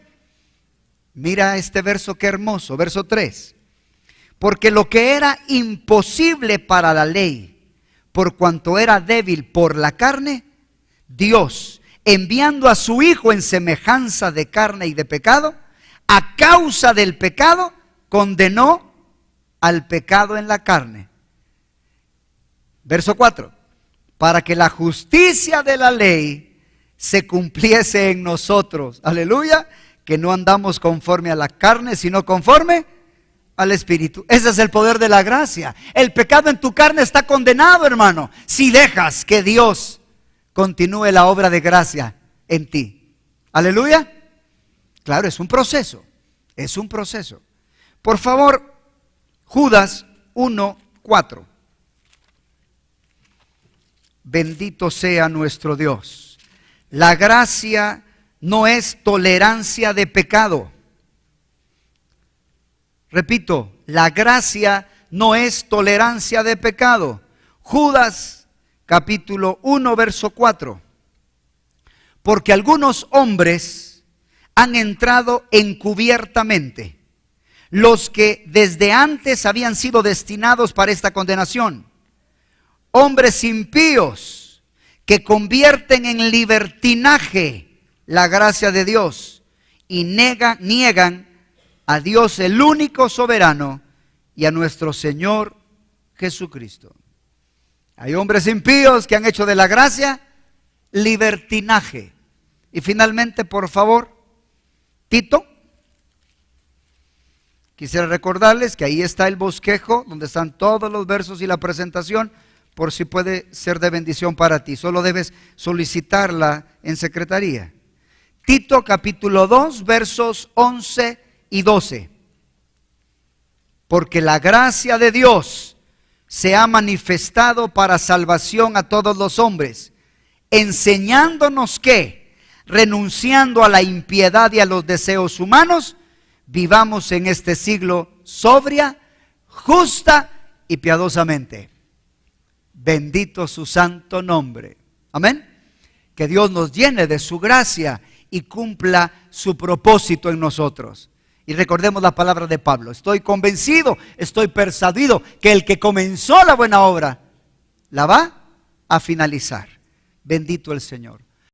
Mira este verso, qué hermoso, verso 3. Porque lo que era imposible para la ley, por cuanto era débil por la carne, Dios, enviando a su Hijo en semejanza de carne y de pecado, a causa del pecado, condenó al pecado en la carne. Verso 4. Para que la justicia de la ley se cumpliese en nosotros. Aleluya. Que no andamos conforme a la carne, sino conforme al Espíritu. Ese es el poder de la gracia. El pecado en tu carne está condenado, hermano, si dejas que Dios continúe la obra de gracia en ti. Aleluya. Claro, es un proceso. Es un proceso. Por favor, Judas 1:4. Bendito sea nuestro Dios. La gracia no es tolerancia de pecado. Repito, la gracia no es tolerancia de pecado. Judas capítulo 1, verso 4. Porque algunos hombres han entrado encubiertamente, los que desde antes habían sido destinados para esta condenación. Hombres impíos que convierten en libertinaje la gracia de Dios y niegan a Dios el único soberano y a nuestro Señor Jesucristo. Hay hombres impíos que han hecho de la gracia libertinaje. Y finalmente, por favor, Tito, quisiera recordarles que ahí está el bosquejo donde están todos los versos y la presentación, por si puede ser de bendición para ti. Solo debes solicitarla en secretaría. Tito capítulo 2, versos 11 y 12. Porque la gracia de Dios se ha manifestado para salvación a todos los hombres, enseñándonos que, renunciando a la impiedad y a los deseos humanos, vivamos en este siglo sobria, justa y piadosamente. Bendito su santo nombre. Amén. Que Dios nos llene de su gracia y cumpla su propósito en nosotros. Y recordemos la palabra de Pablo: estoy convencido, estoy persuadido que el que comenzó la buena obra la va a finalizar. Bendito el Señor.